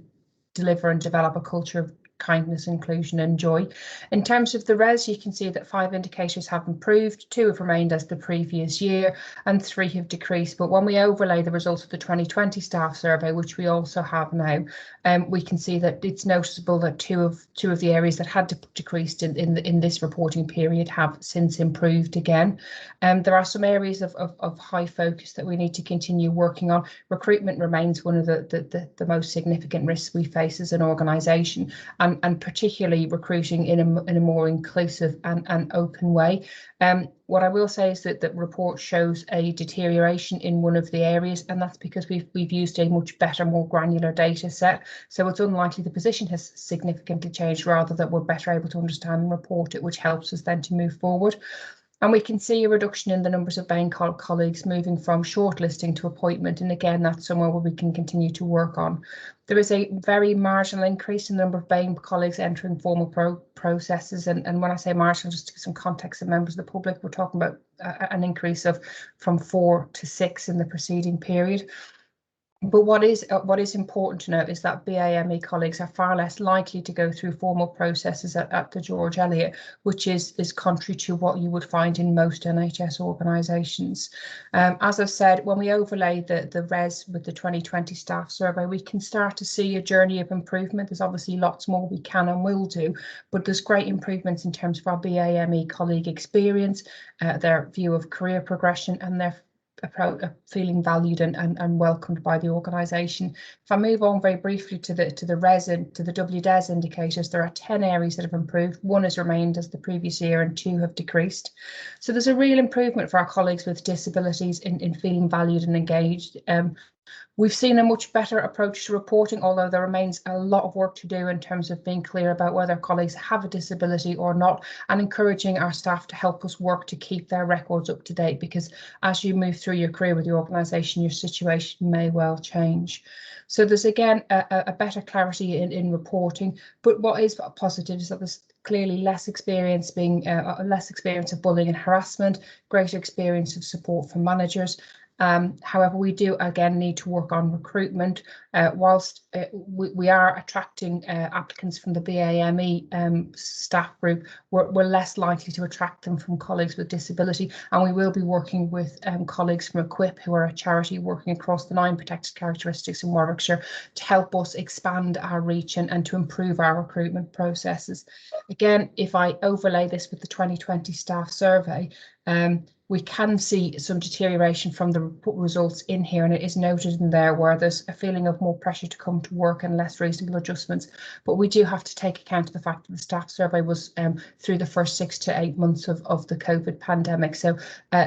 deliver and develop a culture of kindness, inclusion and joy. In terms of the res, you can see that 5 indicators have improved, 2 have remained as the previous year and 3 have decreased. But when we overlay the results of the 2020 staff survey, which we also have now, we can see that it's noticeable that two of the areas that had decreased in this reporting period have since improved again. There are some areas of high focus that we need to continue working on. Recruitment remains one of the most significant risks we face as an organisation, and particularly recruiting in a more inclusive and open way. What I will say is that the report shows a deterioration in one of the areas, and that's because we've used a much better, more granular data set. So it's unlikely the position has significantly changed, rather that we're better able to understand and report it, which helps us then to move forward. And we can see a reduction in the numbers of BAME colleagues moving from shortlisting to appointment. And again, that's somewhere where we can continue to work on. There is a very marginal increase in the number of BAME colleagues entering formal processes. And when I say marginal, just to give some context to members of the public, we're talking about an increase from 4 to 6 in the preceding period. But what is important to note is that BAME colleagues are far less likely to go through formal processes at the George Eliot, which is contrary to what you would find in most NHS organisations. As I've said, when we overlay the res with the 2020 staff survey, we can start to see a journey of improvement. There's obviously lots more we can and will do, but there's great improvements in terms of our BAME colleague experience, their view of career progression and their feeling valued and welcomed by the organisation. If I move on very briefly to the res and to the WDES indicators, there are 10 areas that have improved. 1 has remained as the previous year and 2 have decreased. So there's a real improvement for our colleagues with disabilities in feeling valued and engaged. We've seen a much better approach to reporting, although there remains a lot of work to do in terms of being clear about whether colleagues have a disability or not, and encouraging our staff to help us work to keep their records up to date, because as you move through your career with the organisation, your situation may well change. So there's again a better clarity in reporting, but what is positive is that there's clearly less experience of bullying and harassment, greater experience of support from managers. However, we do again need to work on recruitment. Whilst we are attracting applicants from the BAME staff group, we're less likely to attract them from colleagues with disability, and we will be working with colleagues from Equip, who are a charity working across the 9 protected characteristics in Warwickshire, to help us expand our reach and to improve our recruitment processes. Again, if I overlay this with the 2020 staff survey, we can see some deterioration from the results in here, and it is noted in there where there's a feeling of more pressure to come to work and less reasonable adjustments. But we do have to take account of the fact that the staff survey was through the first 6 to 8 months of the COVID pandemic, so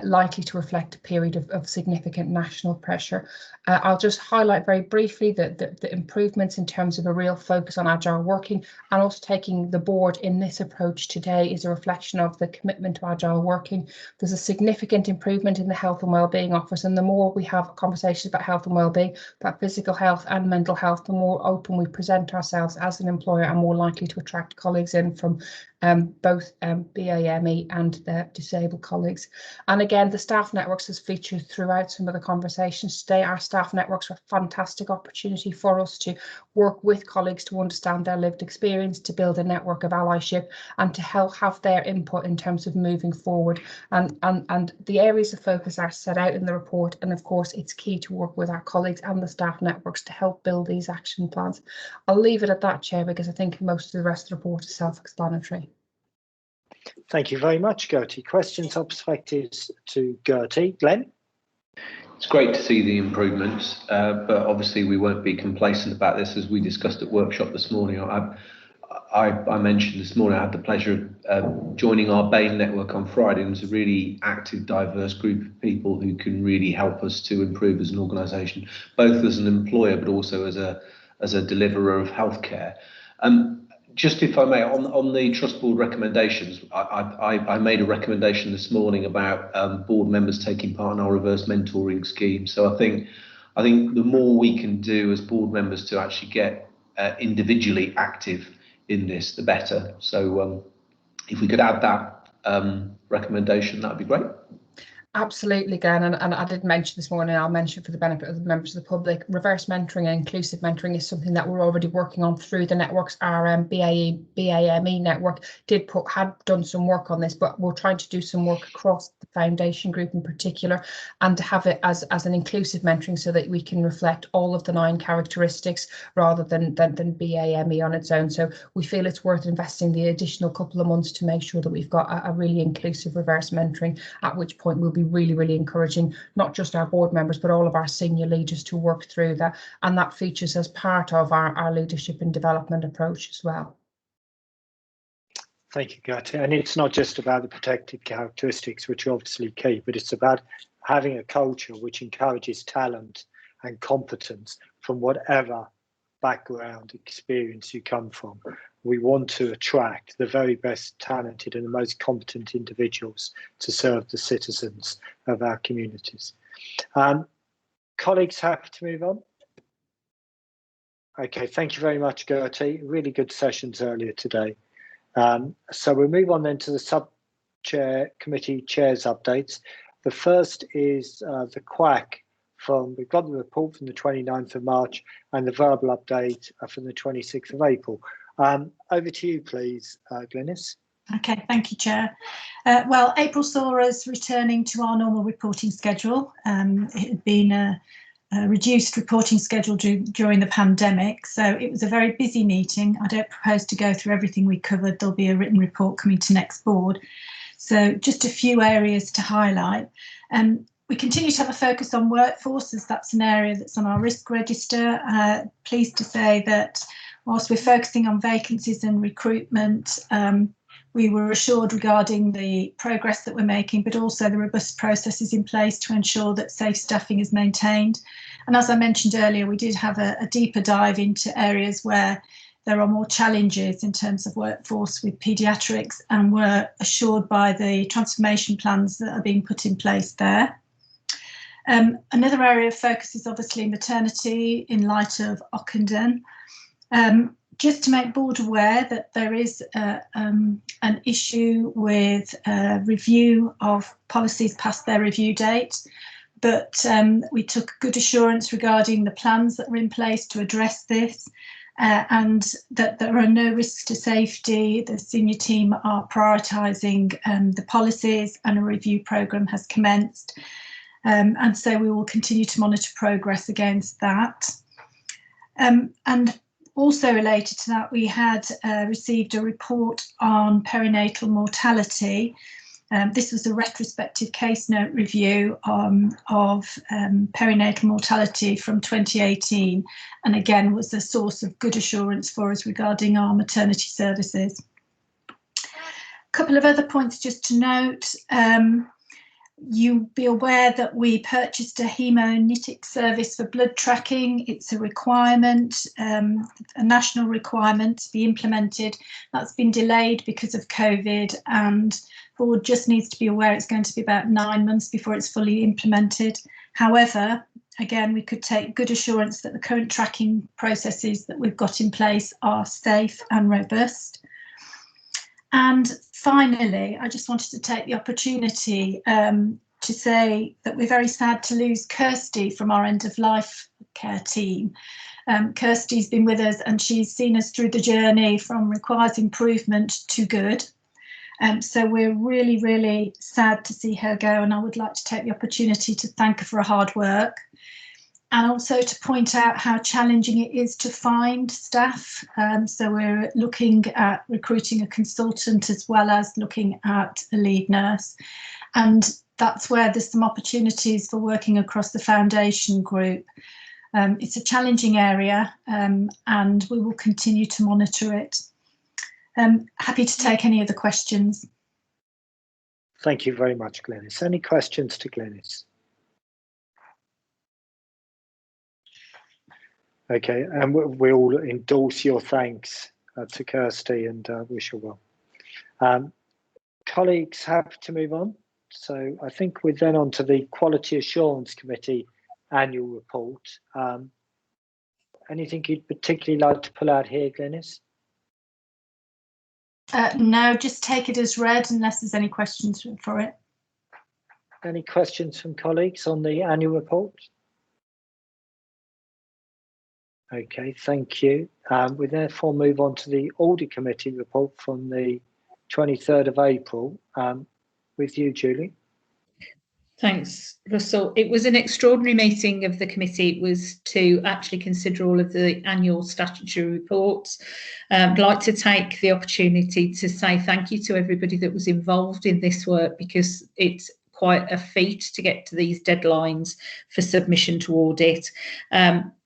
likely to reflect a period of significant national pressure. I'll just highlight very briefly that the improvements in terms of a real focus on agile working, and also taking the board in this approach today, is a reflection of the commitment to agile working. There's a significant improvement in the health and wellbeing offers, and the more we have conversations about health and wellbeing, about physical health and mental health, the more open we present ourselves as an employer and more likely to attract colleagues in from both BAME and their disabled colleagues. And again, the staff networks has featured throughout some of the conversations today. Our staff networks are a fantastic opportunity for us to work with colleagues to understand their lived experience, to build a network of allyship, and to help have their input in terms of moving forward. And the areas of focus are set out in the report, and of course it's key to work with our colleagues and the staff networks to help build these action plans. I'll leave it at that, Chair, because I think most of the rest of the report is self-explanatory. Thank you very much, Gertie. Questions or perspectives to Gertie? Glenn? It's great to see the improvements, but obviously we won't be complacent about this, as we discussed at workshop this morning. I mentioned this morning I had the pleasure of joining our BAME network on Friday, and it's a really active, diverse group of people who can really help us to improve as an organisation, both as an employer but also as a deliverer of healthcare. Just if I may, on the Trust Board recommendations, I made a recommendation this morning about board members taking part in our reverse mentoring scheme. So I think the more we can do as board members to actually get individually active in this, the better. So if we could add that recommendation, that would be great. Absolutely, Glenn, and I did mention this morning, I'll mention for the benefit of the members of the public, reverse mentoring and inclusive mentoring is something that we're already working on through the networks. Our BAME network had done some work on this, but we're trying to do some work across the foundation group in particular, and to have it as an inclusive mentoring so that we can reflect all of the 9 characteristics rather than BAME on its own. So we feel it's worth investing the additional couple of months to make sure that we've got a really inclusive reverse mentoring, at which point we'll be really encouraging not just our board members but all of our senior leaders to work through that, and that features as part of our leadership and development approach as well. Thank you, Gertie. And it's not just about the protected characteristics, which are obviously key, but it's about having a culture which encourages talent and competence from whatever background, experience you come from. We want to attract the very best talented and the most competent individuals to serve the citizens of our communities. Colleagues, happy to move on? Okay, thank you very much, Gertie. Really good sessions earlier today. So we'll move on then to the sub-chair committee chairs updates. The first is the QAC we've got the report from the 29th of March and the verbal update from the 26th of April. Over to you, please, Glynis. Okay, thank you, Chair. Well, April saw us returning to our normal reporting schedule. It had been a reduced reporting schedule during the pandemic, so it was a very busy meeting. I don't propose to go through everything we covered. There'll be a written report coming to next board. So just a few areas to highlight. We continue to have a focus on workforce, as that's an area that's on our risk register. Pleased to say that whilst we're focusing on vacancies and recruitment, we were assured regarding the progress that we're making, but also the robust processes in place to ensure that safe staffing is maintained. And as I mentioned earlier, we did have a deeper dive into areas where there are more challenges in terms of workforce with paediatrics, and we're assured by the transformation plans that are being put in place there. Another area of focus is obviously maternity in light of Occupant. Just to make board aware that there is an issue with review of policies past their review date, but we took good assurance regarding the plans that are in place to address this, and that there are no risks to safety. The senior team are prioritising the policies, and a review programme has commenced. And so we will continue to monitor progress against that. And also related to that, we had received a report on perinatal mortality. This was a retrospective case note review of perinatal mortality from 2018, and again was a source of good assurance for us regarding our maternity services. A couple of other points just to note. You'll be aware that we purchased a Hemonitic service for blood tracking. It's a requirement, a national requirement to be implemented. That's been delayed because of COVID, and board just needs to be aware it's going to be about 9 months before it's fully implemented. However, again, we could take good assurance that the current tracking processes that we've got in place are safe and robust. And finally, I just wanted to take the opportunity to say that we're very sad to lose Kirsty from our end of life care team. Kirsty's been with us and she's seen us through the journey from requires improvement to good. So we're really, really sad to see her go, and I would like to take the opportunity to thank her for her hard work, and also to point out how challenging it is to find staff. So we're looking at recruiting a consultant as well as looking at a lead nurse. And that's where there's some opportunities for working across the foundation group. It's a challenging area, and we will continue to monitor it. Happy to take any other questions. Thank you very much, Glynis. Any questions to Glynis? Okay, and we'll endorse your thanks to Kirsty and wish her well. Colleagues, happy to move on. So I think we're then on to the Quality Assurance Committee annual report. Anything you'd particularly like to pull out here, Glynis? No, just take it as read unless there's any questions for it. any questions from colleagues on the annual report? Okay, thank you. We therefore move on to the Audit Committee report from the 23rd of April. With you, Julie. Thanks, Russell. It was an extraordinary meeting of the committee. It was to actually consider all of the annual statutory reports. I'd like to take the opportunity to say thank you to everybody that was involved in this work, because it's quite a feat to get to these deadlines for submission to audit.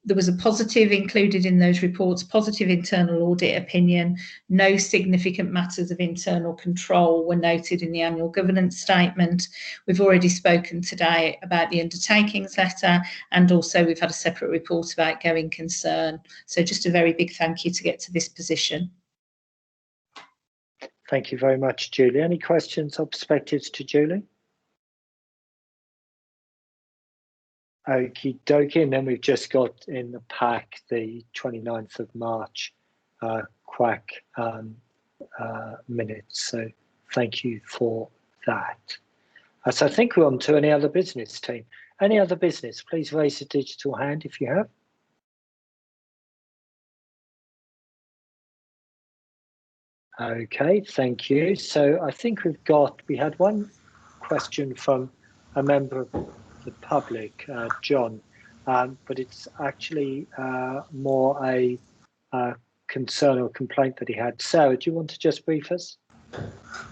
There was a positive included in those reports, positive internal audit opinion. No significant matters of internal control were noted in the annual governance statement. We've already spoken today about the undertakings letter, and also we've had a separate report about going concern. So just a very big thank you to get to this position. Thank you very much, Julie. Any questions or perspectives to Julie? Okie dokie, and then we've just got in the pack the 29th of March QUAC minutes. So thank you for that. So I think we're on to any other business, team. Any other business, please raise a digital hand if you have. Okay, thank you. So I think we had one question from a member of the public, John, but it's actually more a concern or complaint that he had. Sarah, do you want to just brief us?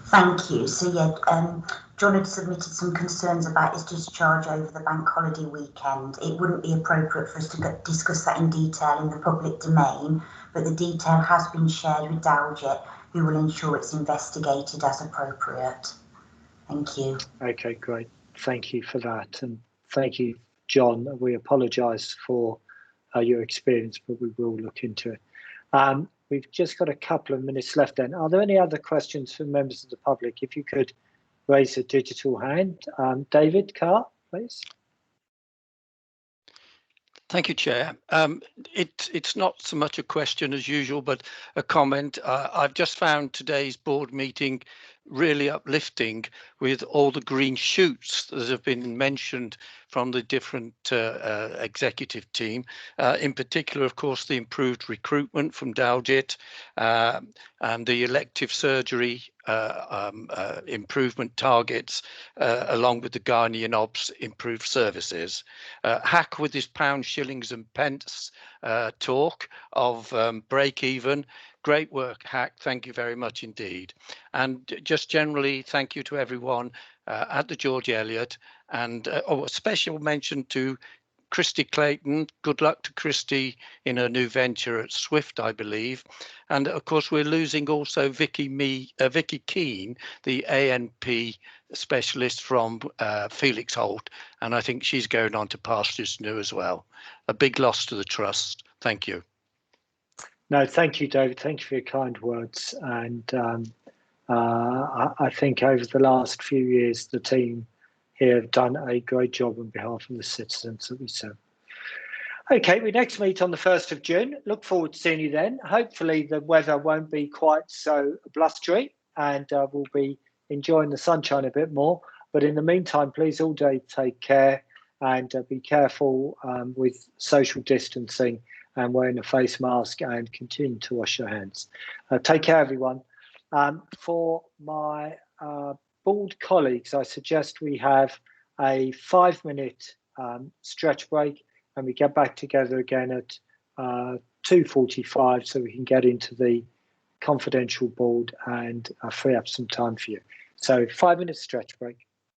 Thank you. So yeah, John had submitted some concerns about his discharge over the bank holiday weekend. It wouldn't be appropriate for us to discuss that in detail in the public domain, but the detail has been shared with Daljet, who will ensure it's investigated as appropriate. Thank you. Okay, great. Thank you for that. And thank you, John. We apologise for your experience, but we will look into it. We've just got a couple of minutes left then. Are there any other questions from members of the public? If you could raise a digital hand. David Carr, please. Thank you, Chair. It's not so much a question as usual, but a comment. I've just found today's board meeting really uplifting, with all the green shoots that have been mentioned from the different executive team. In particular, of course, the improved recruitment from Daljet and the elective surgery improvement targets, along with the gynae and obs improved services. Hack with his pounds, shillings and pence talk of break even. Great work, Hack. Thank you very much indeed. And just generally, thank you to everyone at the George Eliot, and a special mention to Christy Clayton. Good luck to Christy in her new venture at Swift, I believe. And of course, we're losing also Vicky Keane, the ANP specialist from Felix Holt, and I think she's going on to pastures new as well. A big loss to the trust. Thank you. No, thank you, David. Thank you for your kind words. And I think over the last few years, the team here have done a great job on behalf of the citizens that we serve. Okay, we next meet on the 1st of June. Look forward to seeing you then. Hopefully the weather won't be quite so blustery, and we'll be enjoying the sunshine a bit more. But in the meantime, please all day take care and be careful with social distancing and wearing a face mask, and continue to wash your hands. Take care, everyone. For my board colleagues, I suggest we have a 5-minute stretch break, and we get back together again at 2:45 so we can get into the confidential board and free up some time for you. So 5-minute stretch break.